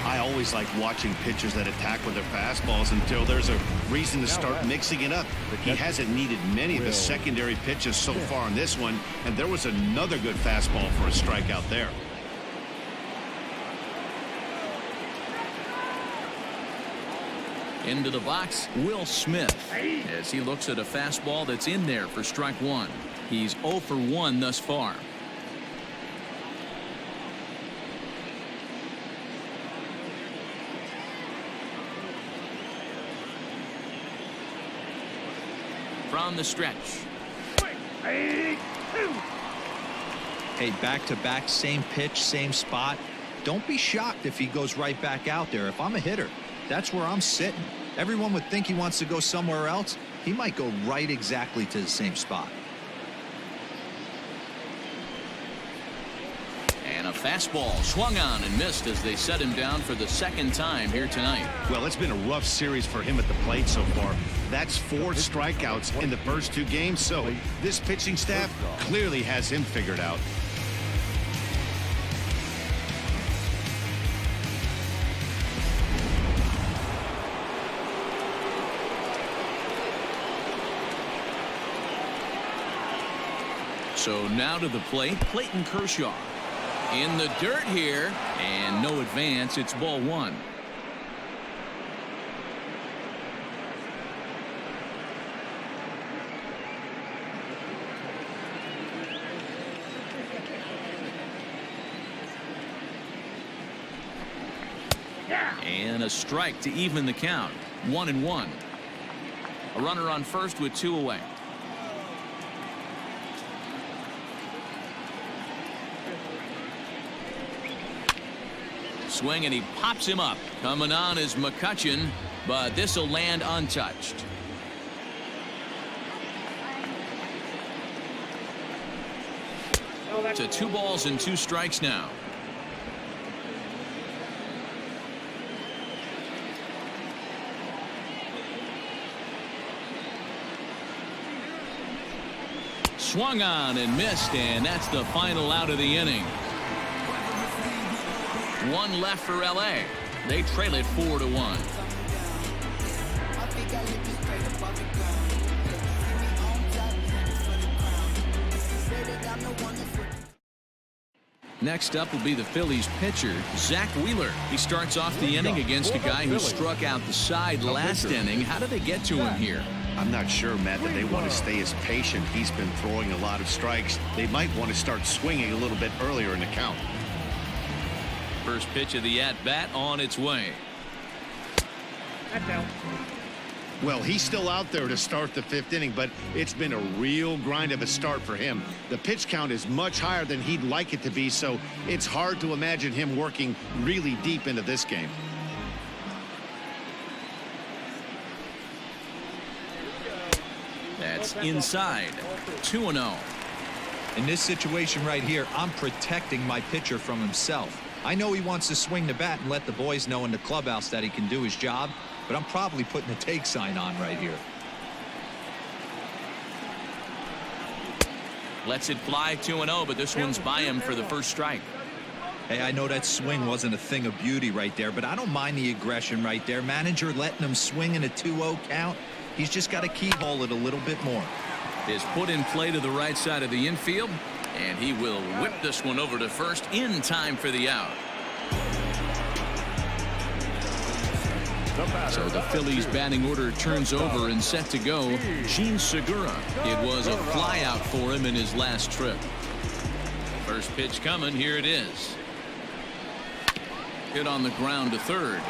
I always like watching pitchers that attack with their fastballs until there's a reason to start mixing it up. He hasn't needed many of the secondary pitches so far in this one, and there was another good fastball for a strikeout there. Into the box, Will Smith, as he looks at a fastball that's in there for strike 1. He's 0 for 1 thus far. From the stretch. Hey, back-to-back, same pitch, same spot. Don't be shocked if he goes right back out there. If I'm a hitter, that's where I'm sitting. Everyone would think he wants to go somewhere else. He might go right exactly to the same spot. And a fastball swung on and missed as they set him down for the second time here tonight. Well, it's been a rough series for him at the plate so far. That's 4 strikeouts in the first 2 games, so this pitching staff clearly has him figured out. So now to the plate, Clayton Kershaw. In the dirt here, and no advance. It's ball 1. And a strike to even the count. 1-1. A runner on first with 2 away. Swing, and he pops him up. Coming on is McCutchen, but this will land untouched. To 2 balls and 2 strikes now. Swung on and missed, and that's the final out of the inning. 1 left for LA. They trail it 4-1. Next up will be the Phillies pitcher, Zach Wheeler. He starts off the inning against a guy who struck out the side last inning. How did they get to him here? I'm not sure, Matt, that they want to stay as patient. He's been throwing a lot of strikes. They might want to start swinging a little bit earlier in the count. First pitch of the at-bat on its way. That's out. Well, he's still out there to start the 5th inning, but it's been a real grind of a start for him. The pitch count is much higher than he'd like it to be, so it's hard to imagine him working really deep into this game. That's inside. 2-0. In this situation right here, I'm protecting my pitcher from himself. I know he wants to swing the bat and let the boys know in the clubhouse that he can do his job, but I'm probably putting a take sign on right here. Lets it fly 2-0, but this one's by him for the first strike. Hey, I know that swing wasn't a thing of beauty right there, but I don't mind the aggression right there. Manager letting him swing in a 2-0 count. He's just got to keyhole it a little bit more. Is put in play to the right side of the infield, and he will whip this one over to first in time for the out. So the Phillies batting order turns over and set to go. Gene Segura. It was a fly out for him in his last trip. First pitch coming. Here it is. Hit on the ground to third.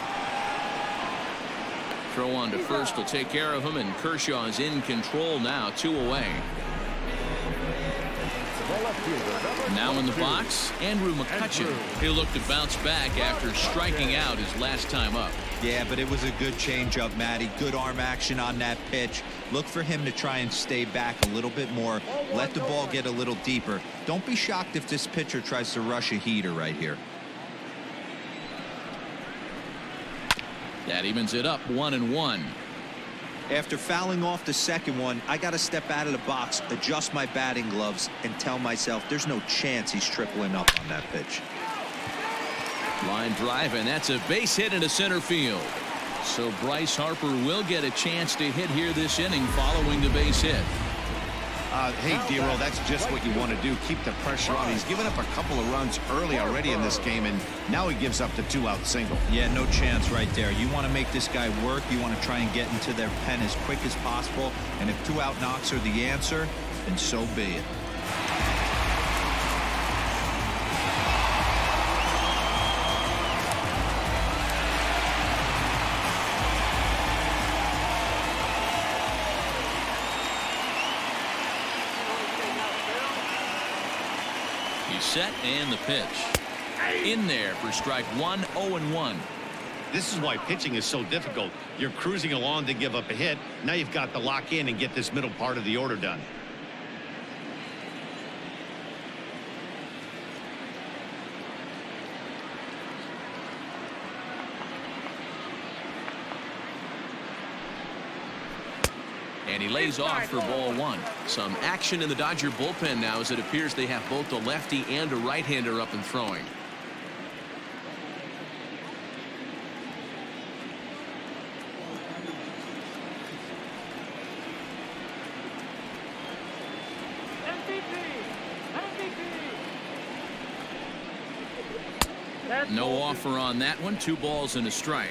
Throw on to first will take care of him, and Kershaw is in control now, 2 away. Now in the box, Andrew McCutchen. He'll look to bounce back after striking out his last time up. Yeah, but it was a good changeup, Matty. Good arm action on that pitch. Look for him to try and stay back a little bit more. Let the ball get a little deeper. Don't be shocked if this pitcher tries to rush a heater right here. That evens it up 1-1. After fouling off the second one, I got to step out of the box, adjust my batting gloves, and tell myself there's no chance he's tripling up on that pitch. Line drive, and that's a base hit into center field. So Bryce Harper will get a chance to hit here this inning following the base hit. Hey, Dero, that's just what you want to do. Keep the pressure on. He's given up a couple of runs early already in this game, and now he gives up the 2-out single. Yeah, no chance right there. You want to make this guy work. You want to try and get into their pen as quick as possible. And if 2-out knocks are the answer, then so be it. Set and the pitch in there for strike 1. 0-1. This is why pitching is so difficult. You're cruising along to give up a hit. Now you've got to lock in and get this middle part of the order done. And he lays off for ball 1. Some action in the Dodger bullpen now, as it appears they have both a lefty and a right-hander up and throwing. No offer on that one. 2 balls and a strike.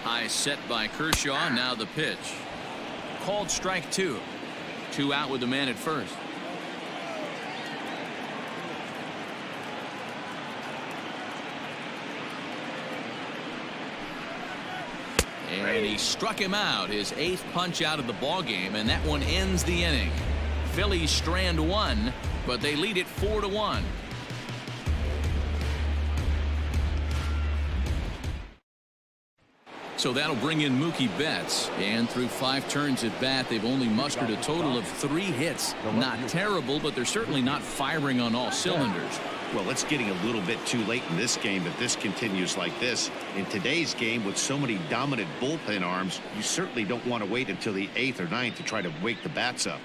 High set by Kershaw. Now the pitch. Called strike 2. 2 out with the man at first. And he struck him out, his 8th punch out of the ball game, and that one ends the inning. Phillies strand one, but they lead it 4-1. So that'll bring in Mookie Betts, and through 5 turns at bat, they've only mustered a total of 3 hits. Not terrible, but they're certainly not firing on all cylinders. Well, it's getting a little bit too late in this game if this continues like this. In today's game, with so many dominant bullpen arms, you certainly don't want to wait until the 8th or 9th to try to wake the bats up.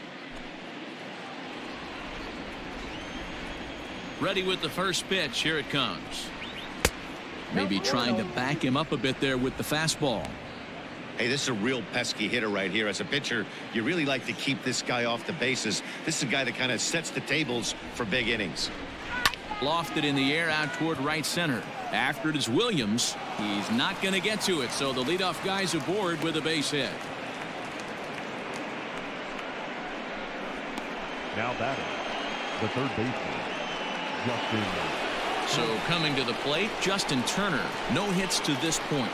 Ready with the first pitch. Here it comes. Maybe trying to back him up a bit there with the fastball. Hey, this is a real pesky hitter right here. As a pitcher, you really like to keep this guy off the bases. This is a guy that kind of sets the tables for big innings. Lofted in the air out toward right center. After it is Williams. He's not going to get to it, so the leadoff guy's aboard with a base hit. Now batting, the third baseman, Justin. So coming to the plate, Justin Turner. No hits to this point.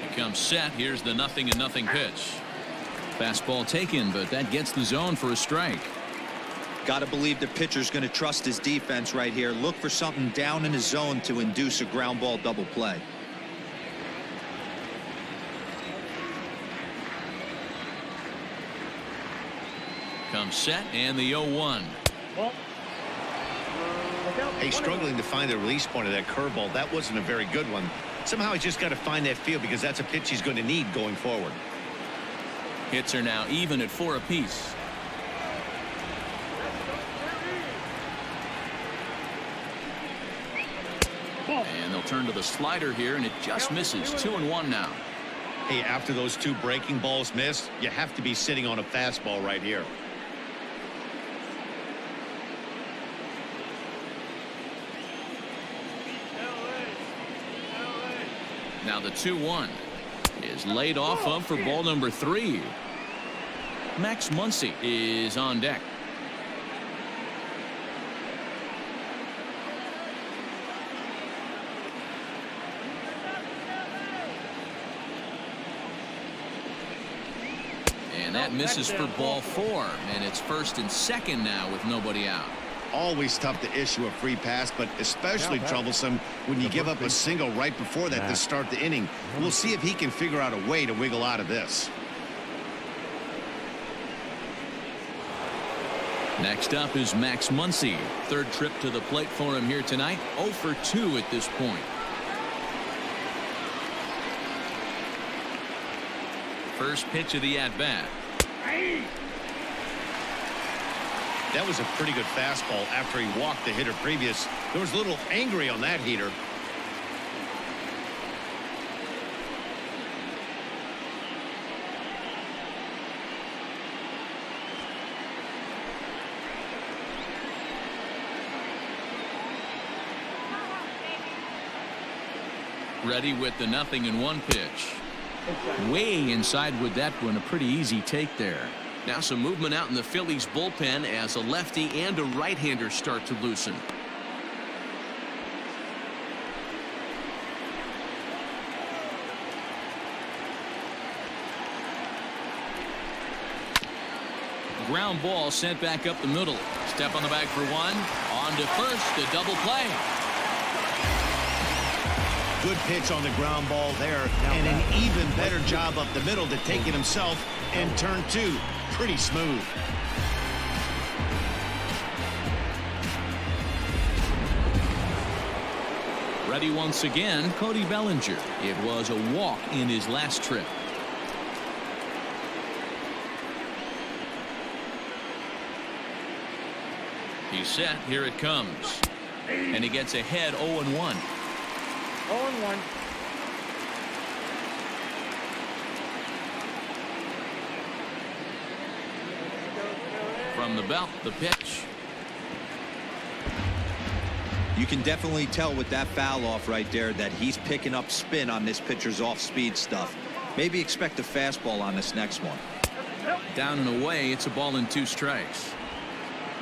He comes set. Here's the 0-0 pitch. Fastball taken, but that gets the zone for a strike. Got to believe the pitcher's going to trust his defense right here. Look for something down in his zone to induce a ground ball double play. Comes set, and the 0-1. Hey, struggling to find the release point of that curveball. That wasn't a very good one. Somehow he's just got to find that feel, because that's a pitch he's going to need going forward. Hits are now even at 4 apiece. And they'll turn to the slider here, and it just misses. 2-1 now. Hey, after those 2 breaking balls missed, you have to be sitting on a fastball right here. Now the 2-1 is laid off of for ball number 3. Max Muncy is on deck. And that misses for ball 4, and it's 1st and 2nd now with nobody out. Always tough to issue a free pass, but especially troublesome when you give up a single right before that to start the inning. We'll see if he can figure out a way to wiggle out of this. Next up is Max Muncy. 3rd trip to the plate for him here tonight. 0 for 2 at this point. First pitch of the at-bat. That was a pretty good fastball after he walked the hitter previous. There was a little angry on that heater. Ready with the 0-1 pitch. Way inside with that one. A pretty easy take there. Now some movement out in the Phillies bullpen as a lefty and a right-hander start to loosen. Ground ball sent back up the middle. Step on the bag for 1. On to first. A double play. Good pitch on the ground ball there, and an even better job up the middle to take it himself, and turn 2. Pretty smooth. Ready once again, Cody Bellinger. It was a walk in his last trip. He's set. Here it comes. And he gets ahead 0-1. 0-1. From the belt, the pitch. You can definitely tell with that foul off right there that he's picking up spin on this pitcher's off-speed stuff. Maybe expect a fastball on this next one. Down and away. It's a ball and 2 strikes.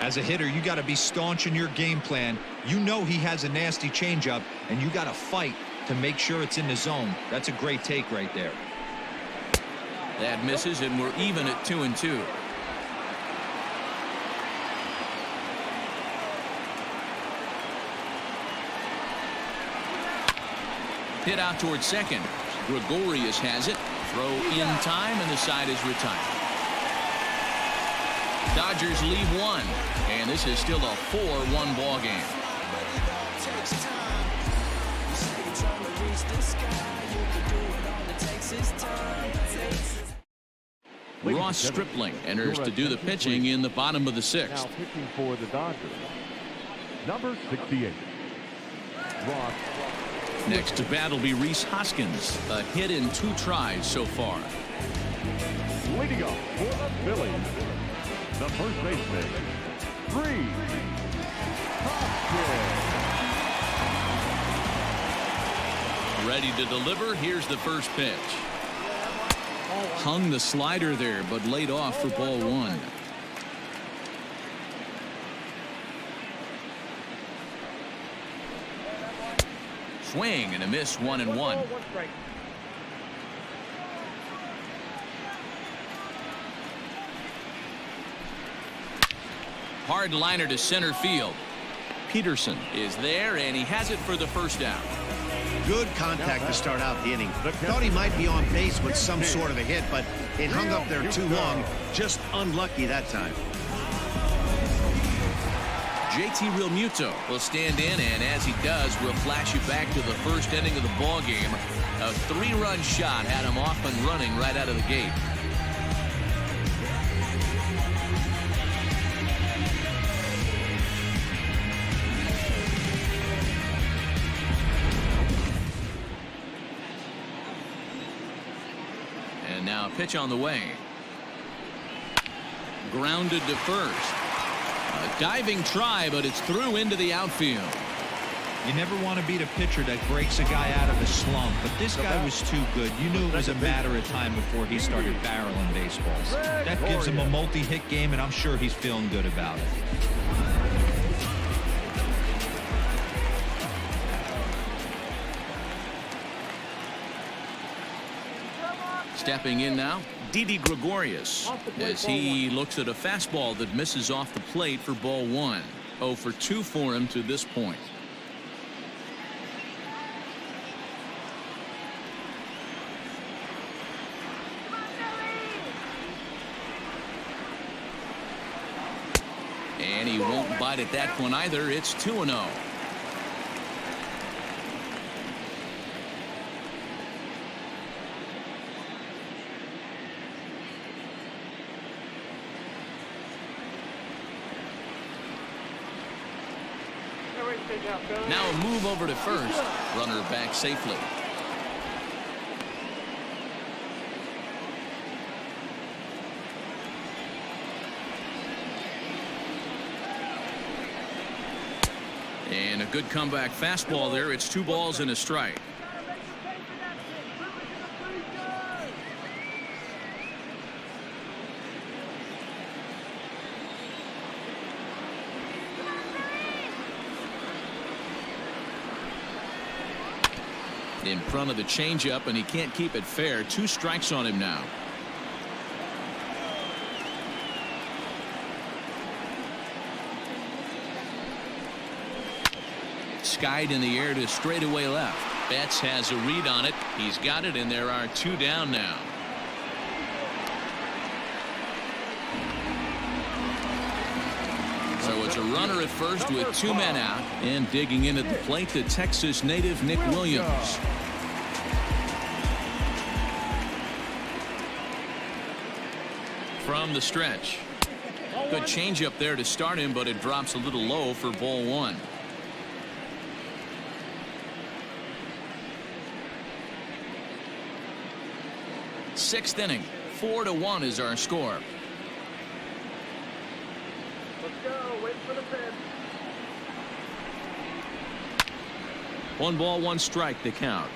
As a hitter, you got to be staunch in your game plan. You know he has a nasty changeup, and you got to fight to make sure it's in the zone. That's a great take right there. That misses, and we're even at 2-2. Hit out towards second. Gregorius has it. Throw in time, and the side is retired. Dodgers leave 1, and this is still a 4-1 ball game. Ross Stripling enters to do the pitching in the bottom of the 6th. Now pitching for the Dodgers, number 68. Ross. Next to bat will be Rhys Hoskins. A hit in 2 tries so far. Leading off for the Phillies, the first baseman, Rhys Hoskins. Ready to deliver. Here's the first pitch. Hung the slider there, but laid off for ball 1. Swing and a miss, 1-1. Hard liner to center field. Peterson is there, and he has it for the first down. Good contact to start out the inning. Thought he might be on base with some sort of a hit, but it hung up there too long. Just unlucky that time. JT Realmuto will stand in, and as he does, we'll flash you back to the first inning of the ball game. A 3-run shot had him off and running right out of the gate. And now a pitch on the way. Grounded to first. A diving try, but it's through into the outfield. You never want to beat a pitcher that breaks a guy out of a slump, but this guy was too good. You knew it was a matter of time before he started barreling baseballs. That gives him a multi-hit game, and I'm sure he's feeling good about it. Stepping in now, Didi Gregorius, as he looks at a fastball that misses off the plate for ball 1. 0 for 2 for him to this point. And he won't bite at that one either. It's 2-0. Now a move over to first. Runner back safely. And a good comeback fastball there. It's 2 balls and a strike. In front of the changeup, and he can't keep it fair. 2 strikes on him now. Skied in the air to straightaway left. Betts has a read on it. He's got it, and there are 2 down now. So it's a runner at first with 2 men out, and digging in at the plate, the Texas native Nick Williams. From the stretch. Good changeup there to start him, but it drops a little low for ball 1. Sixth inning. 4-1 is our score. Let's go. Wait for the pitch. 1 ball, 1 strike, the count.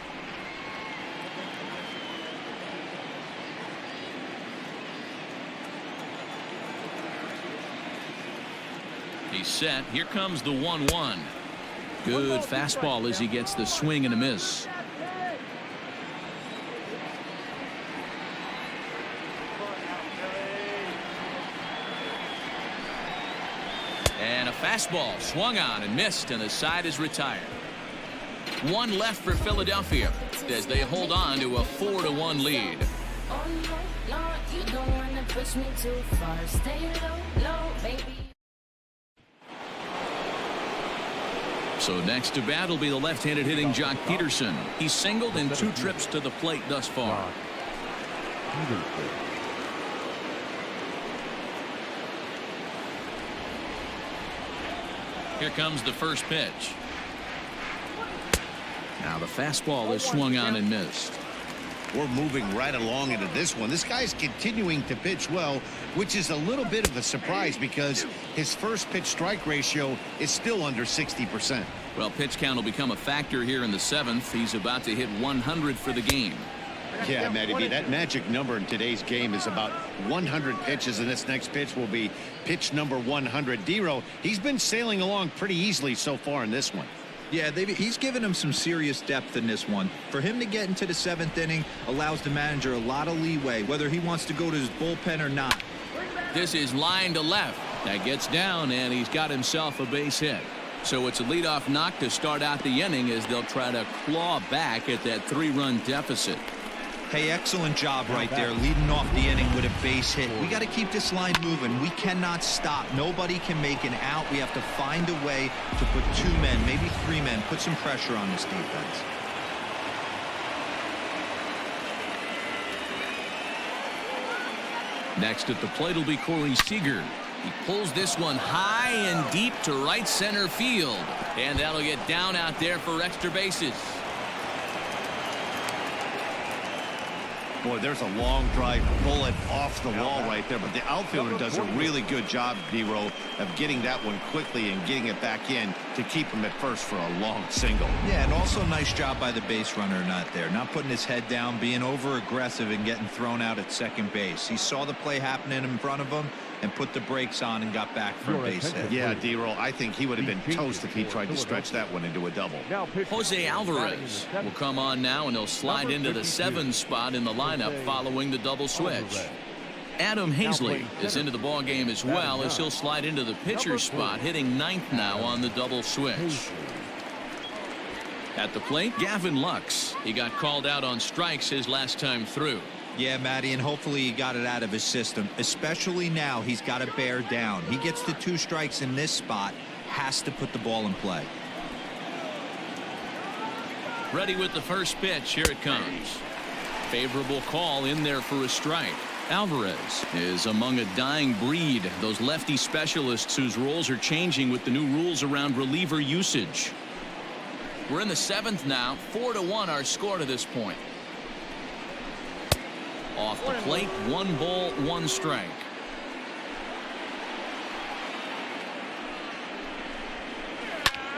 He's set. Here comes the 1-1. Good fastball as he gets the swing and a miss. And a fastball swung on and missed, and the side is retired. One left for Philadelphia as they hold on to a 4-1 lead. So next to bat will be the left-handed hitting Jock Peterson. He's singled in 2 trips to the plate thus far. Here comes the first pitch. Now the fastball is swung on and missed. We're moving right along into this one. This guy's continuing to pitch well, which is a little bit of a surprise because his first pitch strike ratio is still under 60%. Well, pitch count will become a factor here in the 7th. He's about to hit 100 for the game. Yeah, Matty B, that magic number in today's game is about 100 pitches, and this next pitch will be pitch number 100. D-Row, he's been sailing along pretty easily so far in this one. Yeah, he's given him some serious depth in this one. For him to get into the 7th inning allows the manager a lot of leeway, whether he wants to go to his bullpen or not. This is line to left. That gets down, and he's got himself a base hit. So it's a leadoff knock to start out the inning as they'll try to claw back at that 3-run deficit. Hey, excellent job right there, leading off the inning with a base hit. We got to keep this line moving. We cannot stop. Nobody can make an out. We have to find a way to put 2 men, maybe 3 men, put some pressure on this defense. Next at the plate will be Corey Seager. He pulls this one high and deep to right center field, and that'll get down out there for extra bases. Boy, there's a long drive bullet off the wall right there, but the outfielder does a really good job, D-Row, of getting that one quickly and getting it back in to keep him at first for a long single. Yeah, and also nice job by the base runner not there, not putting his head down, being over aggressive and getting thrown out at second base. He saw the play happening in front of him and put the brakes on and got back for a base hit. Yeah, D-Row, I think he would have been toast if he tried to stretch that one into a double. Jose Alvarez will come on now, and he'll slide into the 7 spot in the lineup following the double switch. Adam Hazley is into the ball game as well, as he'll slide into the pitcher spot, hitting 9th now on the double switch. At the plate, Gavin Lux. He got called out on strikes his last time through. Yeah, Matty, and hopefully he got it out of his system, especially now. He's got to bear down. He gets the 2 strikes in this spot, has to put the ball in play. Ready with the first pitch. Here it comes. Favorable call in there for a strike. Alvarez is among a dying breed, those lefty specialists whose roles are changing with the new rules around reliever usage. We're in the 7th now. 4-1 our score to this point. Off the plate, 1 ball, 1 strike.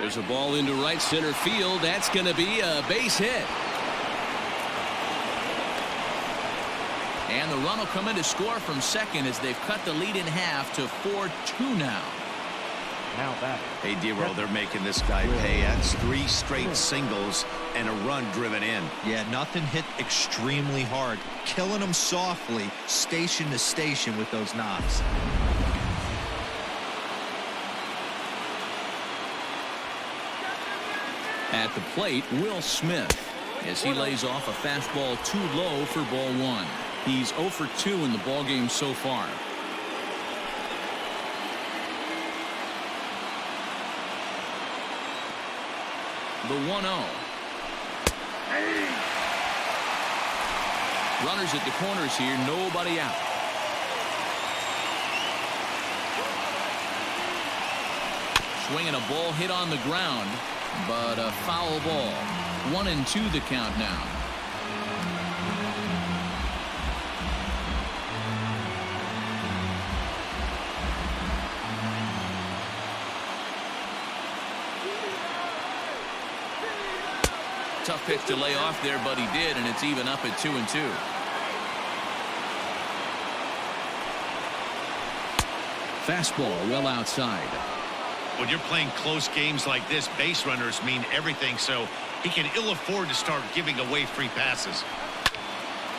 There's a ball into right center field. That's going to be a base hit. And the run will come in to score from second as they've cut the lead in half to 4-2 now. Hey, D-Row, they're making this guy pay. That's 3 straight singles and a run driven in. Yeah, nothing hit extremely hard. Killing them softly, station to station with those knocks. At the plate, Will Smith, as he lays off a fastball too low for ball 1. He's 0 for 2 in the ballgame so far. The 1-0. Runners at the corners here, nobody out. Swinging a ball hit on the ground, but a foul ball. 1-2 the count now. Tough pitch to lay off there, but he did, and it's even up at 2-2. Fastball well outside. When you're playing close games like this, base runners mean everything, so he can ill afford to start giving away free passes.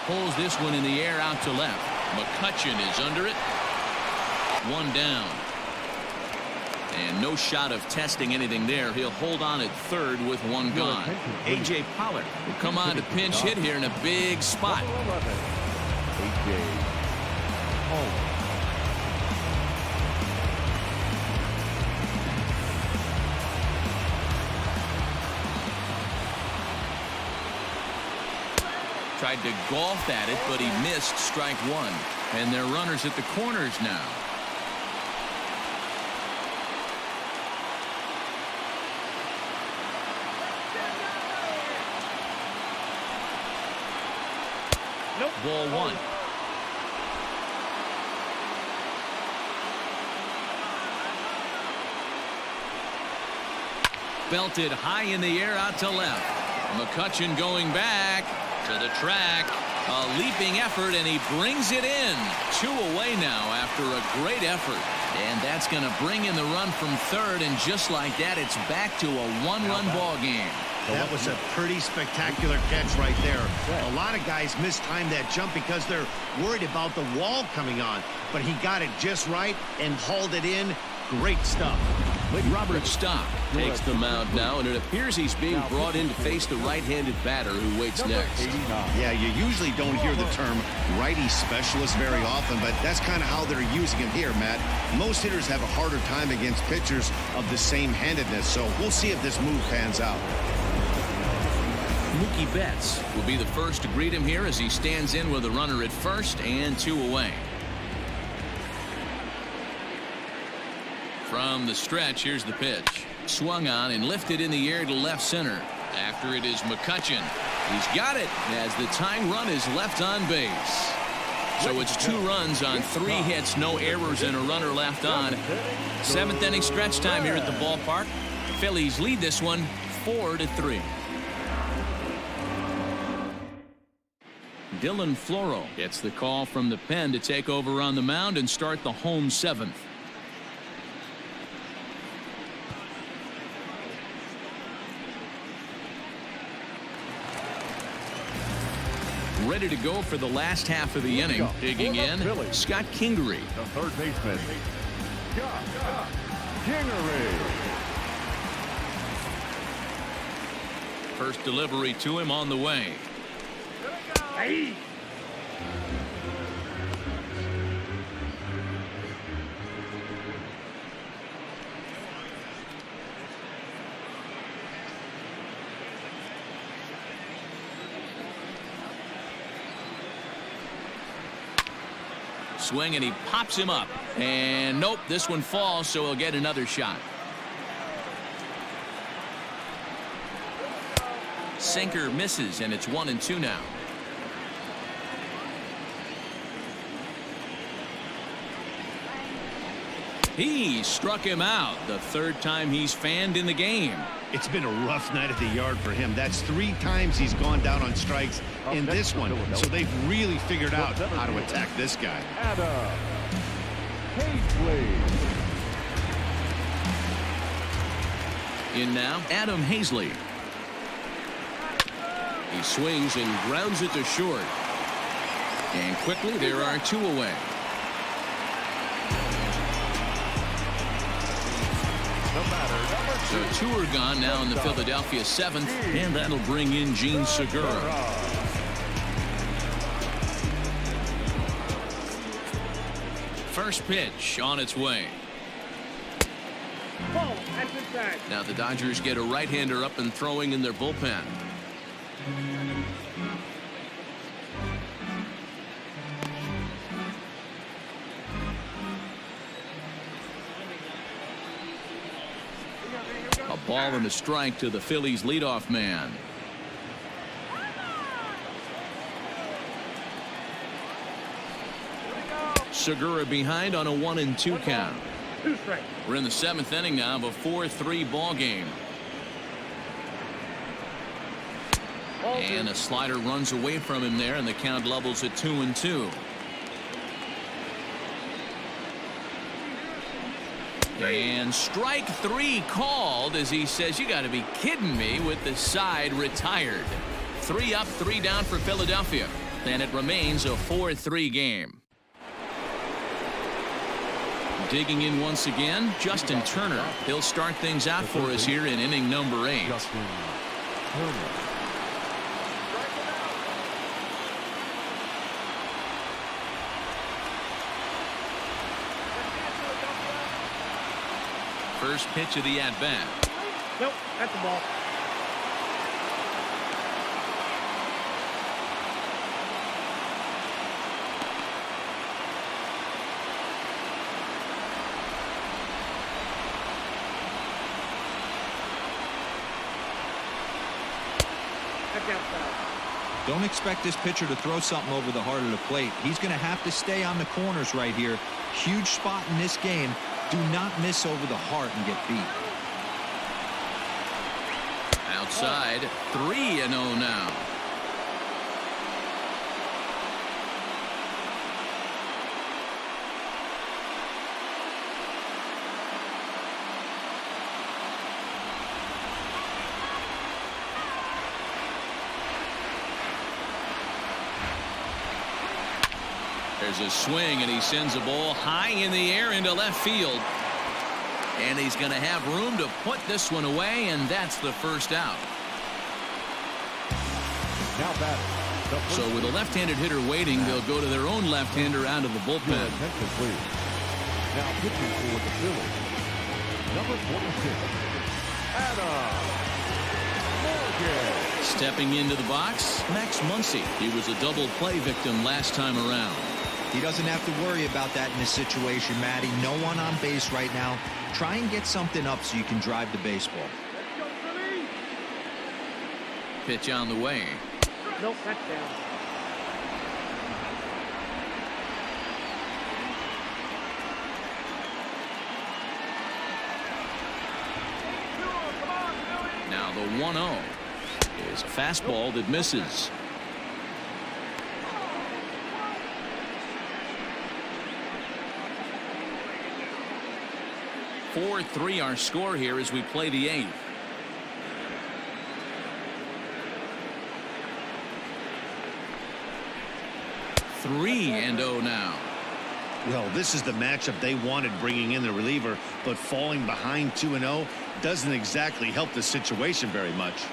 Pulls this one in the air out to left. McCutchen is under it. One down. And no shot of testing anything there. He'll hold on at third with one gone. A.J. Pollard will come on to pinch hit here in a big spot. A.J. Pollard. Tried to golf at it, but he missed strike one. And they're runners at the corners now. Nope. Ball one. Belted high in the air out to left. McCutchen going back to the track. A leaping effort, and he brings it in. 2 away now after a great effort. And that's going to bring in the run from third, and just like that, it's back to a one-run ball game. That was a pretty spectacular catch right there. A lot of guys mistime that jump because they're worried about the wall coming on. But he got it just right and hauled it in. Great stuff. Robert Stock takes the mound now, and it appears he's being brought in to face the right-handed batter who waits next. Yeah, you usually don't hear the term righty specialist very often, but that's kind of how they're using him here, Matt. Most hitters have a harder time against pitchers of the same handedness, so we'll see if this move pans out. Mookie Betts will be the first to greet him here as he stands in with a runner at first and 2 away. From the stretch, here's the pitch. Swung on and lifted in the air to left center. After it is McCutchen. He's got it as the tying run is left on base. So it's 2 runs on 3 hits, no errors, and a runner left on. 7th inning stretch time here at the ballpark. Phillies lead this one 4-3. Dylan Floro gets the call from the pen to take over on the mound and start the home 7th. Ready to go for the last half of the inning. Digging in, Scott Kingery. The third baseman, Scott Kingery. First delivery to him on the way. Hey. Swing, and he pops him up. And nope, this one falls, so he'll get another shot. Sinker misses, and it's 1-2 now. He struck him out, the 3rd time he's fanned in the game. It's been a rough night at the yard for him. That's 3 times he's gone down on strikes in this one. So they've really figured out how to attack this guy. Adam Hazley. In now, Adam Hazley. He swings and grounds it to short. And quickly, there are 2 away. So 2 are gone now in the Philadelphia 7th, and that'll bring in Gene Segura. First pitch on its way. Ball, that's inside. Now the Dodgers get a right-hander up and throwing in their bullpen. A ball and a strike to the Phillies leadoff man. Segura behind on a 1-2 count. 2 strikes. We're in the 7th inning now of a 4-3 ball game. And a slider runs away from him there, and the count levels at 2-2. And strike 3 called as he says, you got to be kidding me, with the side retired. 3 up, 3 down for Philadelphia. And it remains a 4-3 game. Digging in once again, Justin Turner. He'll start things out for us here in inning number 8. Justin Turner. First pitch of the at-bat. Nope, that's the ball. That's outside. Don't expect this pitcher to throw something over the heart of the plate. He's going to have to stay on the corners right here. Huge spot in this game. Do not miss over the heart and get beat. Outside, 3-0 now. There's a swing, and he sends a ball high in the air into left field. And he's going to have room to put this one away, and that's the first out. Now batting. So with a left-handed hitter waiting, they'll go to their own left-hander out of the bullpen. Attention, please. Now pitching for the Phillies. Number 46, Adam Morgan. Stepping into the box, Max Muncy. He was a double play victim last time around. He doesn't have to worry about that in this situation, Matty. No one on base right now. Try and get something up so you can drive the baseball. Pitch on the way. Nope, that's down. Now the 1-0 is a fastball that misses. (4-3) our score here as we play the 8th. Three and 0 now. Well, this is the matchup they wanted, bringing in the reliever, but falling behind 2-0 doesn't exactly help the situation very much.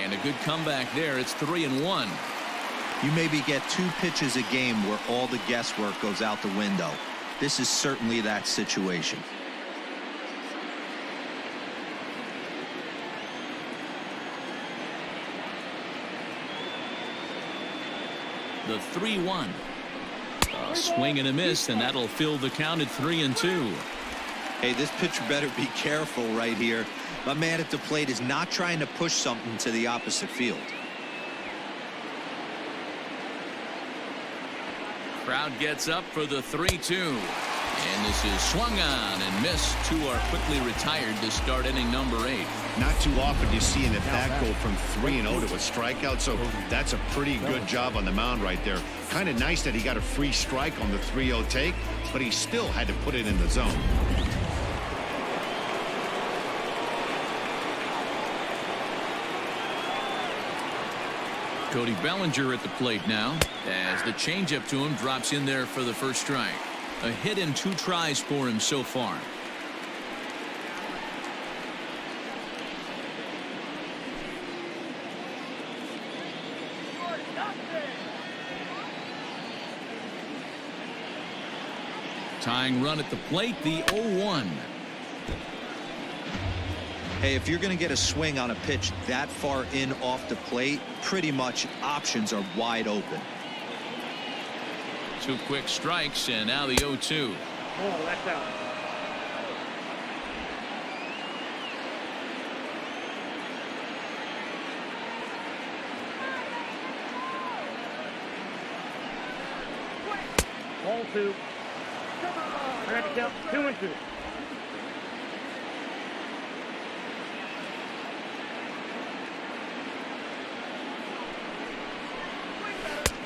And a good comeback there. It's 3-1. You maybe get 2 pitches a game where all the guesswork goes out the window. This is certainly that situation. The 3-1. A swing and a miss, and that'll fill the count at 3-2. Hey, this pitcher better be careful right here. My man at the plate is not trying to push something to the opposite field. Crowd gets up for the 3-2. And this is swung on and missed. 2 are quickly retired to start inning number 8. Not too often you see an at-bat go from 3-0 to a strikeout, so that's a pretty good job on the mound right there. Kind of nice that he got a free strike on the 3-0 take, but he still had to put it in the zone. Cody Bellinger at the plate now, as the changeup to him drops in there for the first strike. A hit in 2 tries for him so far. Tying run at the plate, the 0-1. Hey, if you're going to get a swing on a pitch that far in off the plate, pretty much options are wide open. 2 quick strikes, and now the 0-2. Oh, that's out. Ball 2. I got to count 2-2.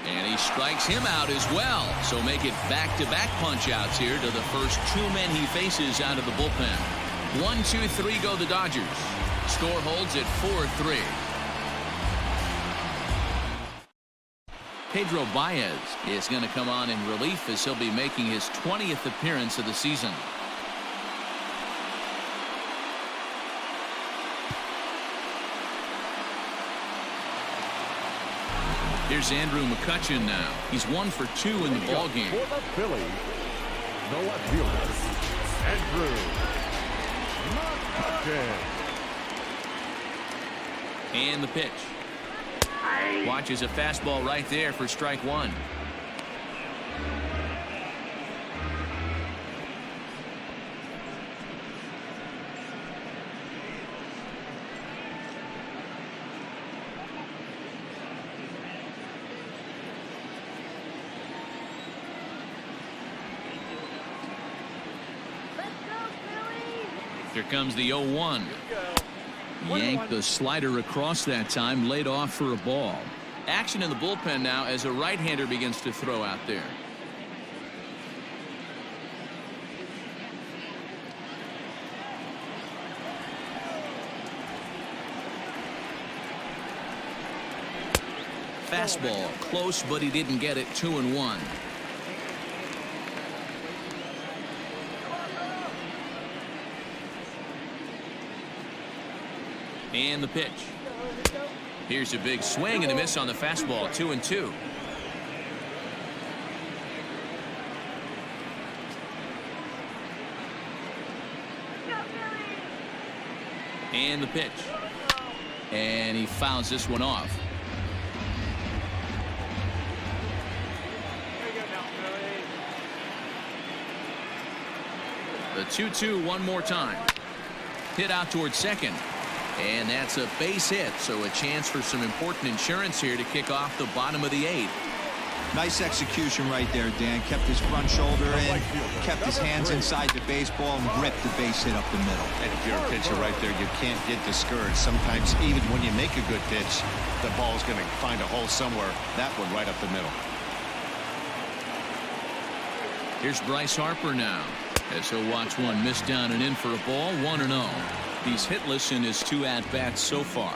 And he strikes him out as well. So make it back-to-back punch-outs here to the first 2 men he faces out of the bullpen. 1-2-3 go the Dodgers. Score holds at 4-3. Pedro Baez is going to come on in relief as he'll be making his 20th appearance of the season. Here's Andrew McCutchen now. He's 1 for 2 in the ballgame. For the Phillies, Noah Phillies, Andrew McCutchen. And the pitch. Watches a fastball right there for strike 1. Here comes the 0-1. Yanked the slider across that time, laid off for a ball. Action in the bullpen now as a right-hander begins to throw out there. Fastball close, but he didn't get it. 2-1. And the pitch. Here's a big swing and a miss on the fastball. 2-2. And the pitch. And he fouls this one off. The 2-2 one more time. Hit out towards second. And that's a base hit, so a chance for some important insurance here to kick off the bottom of the 8th. Nice execution right there, Dan. Kept his front shoulder in, kept his hands inside the baseball, and ripped the base hit up the middle. And if you're a pitcher right there, you can't get discouraged. Sometimes even when you make a good pitch, the ball's going to find a hole somewhere. That one right up the middle. Here's Bryce Harper now, as he'll watch one miss down and in for a ball. 1-0. He's hitless in his 2 at-bats so far.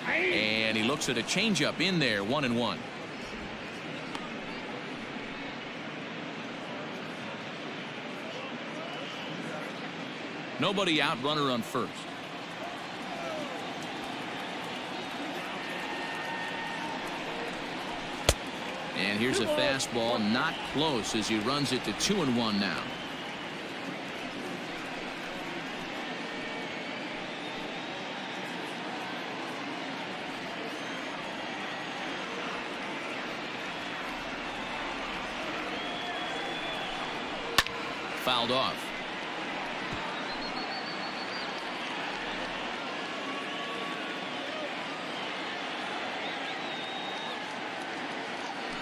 And he looks at a changeup in there. 1-1. Nobody out, runner on first. And here's a fastball, not close, as he runs it to 2-1 now. Fouled off.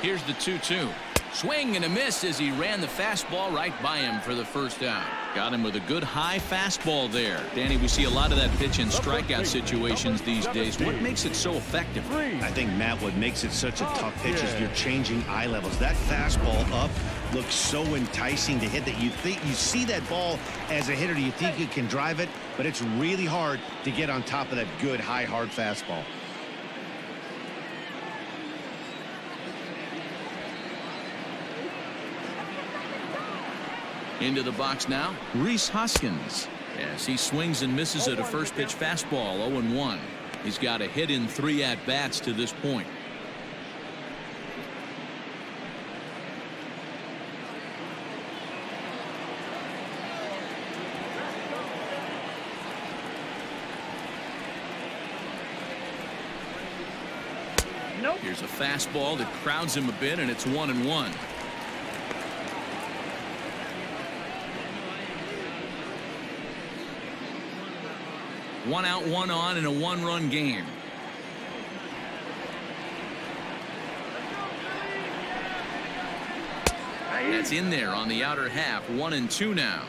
Here's the 2-2. Swing and a miss as he ran the fastball right by him for the first out. Got him with a good high fastball there. Danny, we see a lot of that pitch in strikeout situations these days. What makes it so effective? I think, Matt, what makes it such a tough pitch is you're changing eye levels. That fastball up looks so enticing to hit that you think you see that ball as a hitter. You think you can drive it, but it's really hard to get on top of that good high hard fastball. Into the box now, Rhys Hoskins, as he swings and misses at a first pitch fastball. 0-1. He's got a hit in 3 at-bats to this point. Here's a fastball that crowds him a bit, and it's 1-1. One out, one on in a 1-run game. That's in there on the outer half. 1-2 now.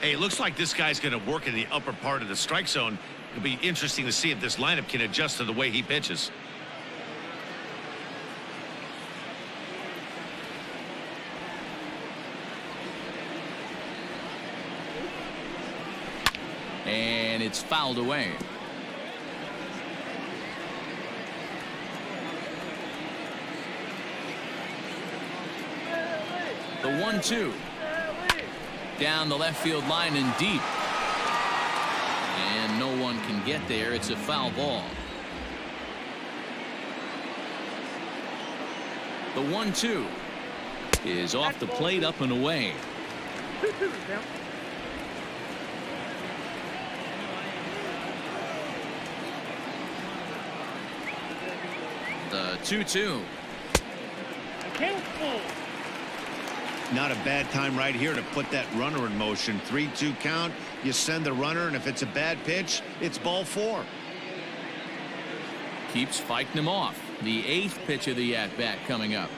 Hey, it looks like this guy's going to work in the upper part of the strike zone. It'll be interesting to see if this lineup can adjust to the way he pitches. And it's fouled away. The 1-2. Down the left field line and deep. And no one can get there. It's a foul ball. The 1-2 is off the plate, up and away. The 2-2. Not a bad time right here to put that runner in motion. 3-2 count. You send the runner, and if it's a bad pitch, it's ball 4. Keeps fighting him off. The 8th pitch of the at-bat coming up.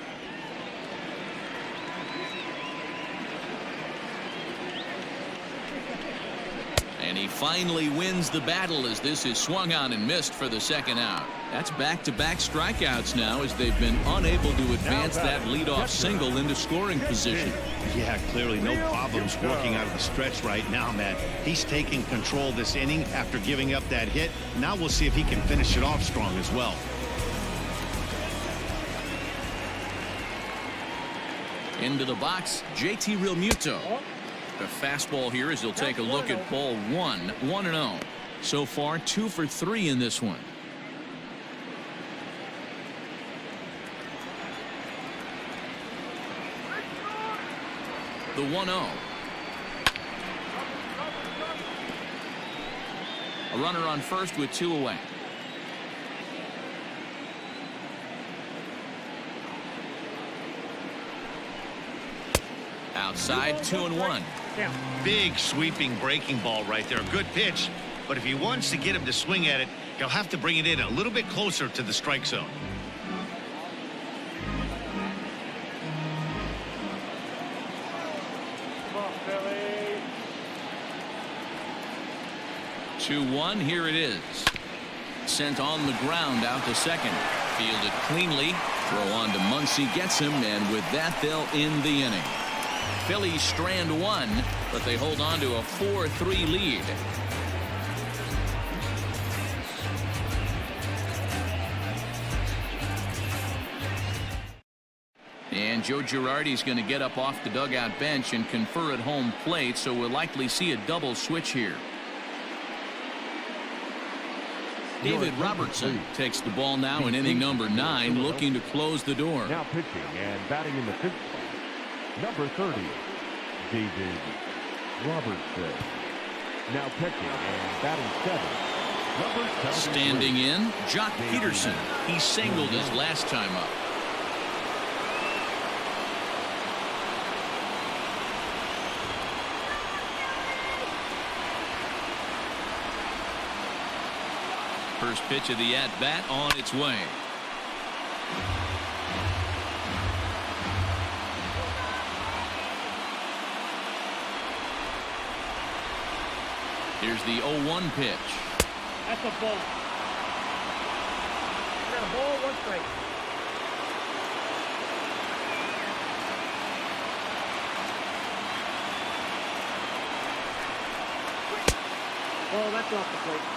And he finally wins the battle as this is swung on and missed for the second out. That's back-to-back strikeouts now as they've been unable to advance that leadoff single into scoring position. Yeah, clearly no problems working out of the stretch right now, Matt. He's taking control this inning after giving up that hit. Now we'll see if he can finish it off strong as well. Into the box, JT Realmuto. The fastball here as he'll take a look at ball 1. 1-0. So far 2 for 3 in this one. The 1-0. A runner on first with 2 away. Outside, 2-1. Big sweeping breaking ball right there. Good pitch. But if he wants to get him to swing at it, he'll have to bring it in a little bit closer to the strike zone. Come on, Phillies. 2-1. Here it is. Sent on the ground out to second. Fielded cleanly. Throw on to Muncy, gets him, and with that they'll end the inning. Phillies strand 1, but they hold on to a 4-3 lead. And Joe Girardi's going to get up off the dugout bench and confer at home plate, so we'll likely see a double switch here. David Robertson takes the ball now in inning number 9, looking to close the door. Now pitching and batting in the 5th spot, number 30, David Robertson. Now pitching and batting 7, number 73. Standing in, Jock Peterson. He singled his last time up. First pitch of the at-bat on its way. Here's the 0-1 pitch. That's a ball. Got a ball, 1 strike. Oh, that's off the plate.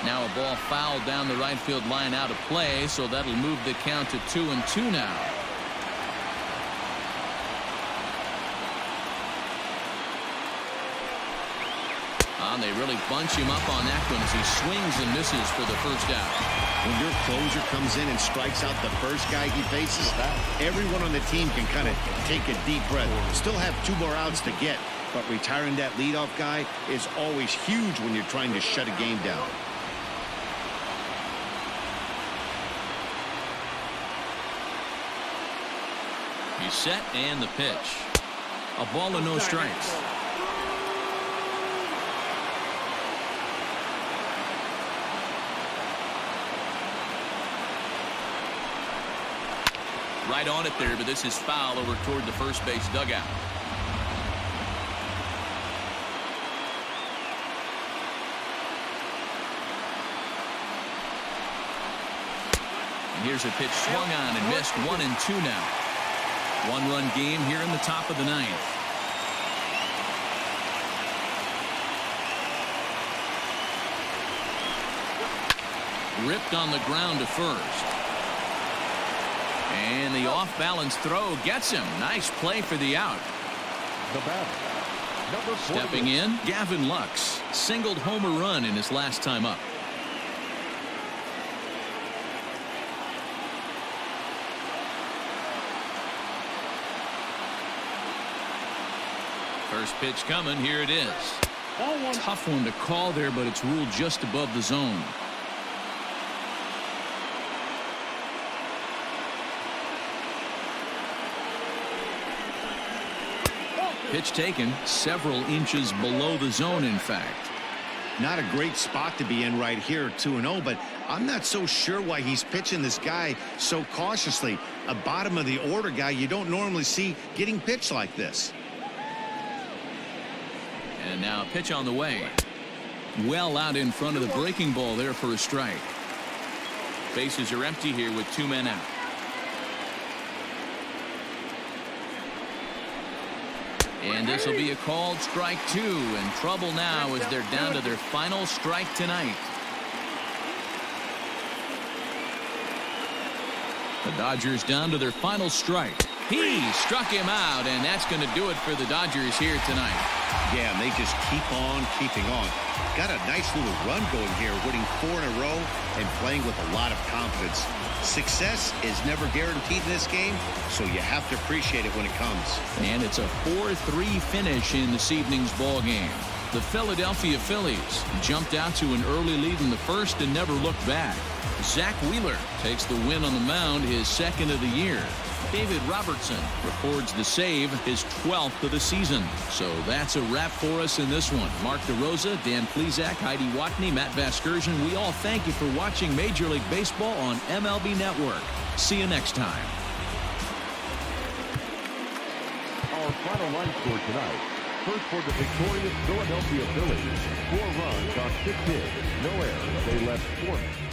Now a ball fouled down the right field line out of play, so that'll move the count to 2-2 now. And they really bunch him up on that one as he swings and misses for the first out. When your closer comes in and strikes out the first guy he faces, everyone on the team can kind of take a deep breath. Still have 2 more outs to get, but retiring that leadoff guy is always huge when you're trying to shut a game down. He's set and the pitch. A ball and no strikes. Right on it there, but this is foul over toward the first base dugout. And here's a pitch swung on and missed. 1-2 now. One-run game here in the top of the ninth. Ripped on the ground to first. And the off-balance throw gets him. Nice play for the out. The batter, number 40. Stepping in, Gavin Lux singled home a run in his last time up. First pitch coming. Here it is. Tough one to call there, but it's ruled just above the zone. Pitch taken several inches below the zone, in fact. Not a great spot to be in right here, 2-0, but I'm not so sure why he's pitching this guy so cautiously. A bottom of the order guy you don't normally see getting pitched like this. And now a pitch on the way. Well out in front of the breaking ball there for a strike. Bases are empty here with 2 men out. And this will be a called strike 2. In trouble now as they're down to their final strike tonight. The Dodgers down to their final strike. He struck him out, and that's going to do it for the Dodgers here tonight. Yeah, and they just keep on keeping on. Got a nice little run going here, winning 4 in a row and playing with a lot of confidence. Success is never guaranteed in this game, so you have to appreciate it when it comes. And it's a 4-3 finish in this evening's ball game. The Philadelphia Phillies jumped out to an early lead in the first and never looked back. Zach Wheeler takes the win on the mound, his second of the year. David Robertson records the save, his 12th of the season. So that's a wrap for us in this one. Mark DeRosa, Dan Plesac, Heidi Watney, Matt Vasgersian. We all thank you for watching Major League Baseball on MLB Network. See you next time. Our final line score tonight. First for the victorious Philadelphia Phillies. 4 runs on 6 hits, no errors. They left 4 men.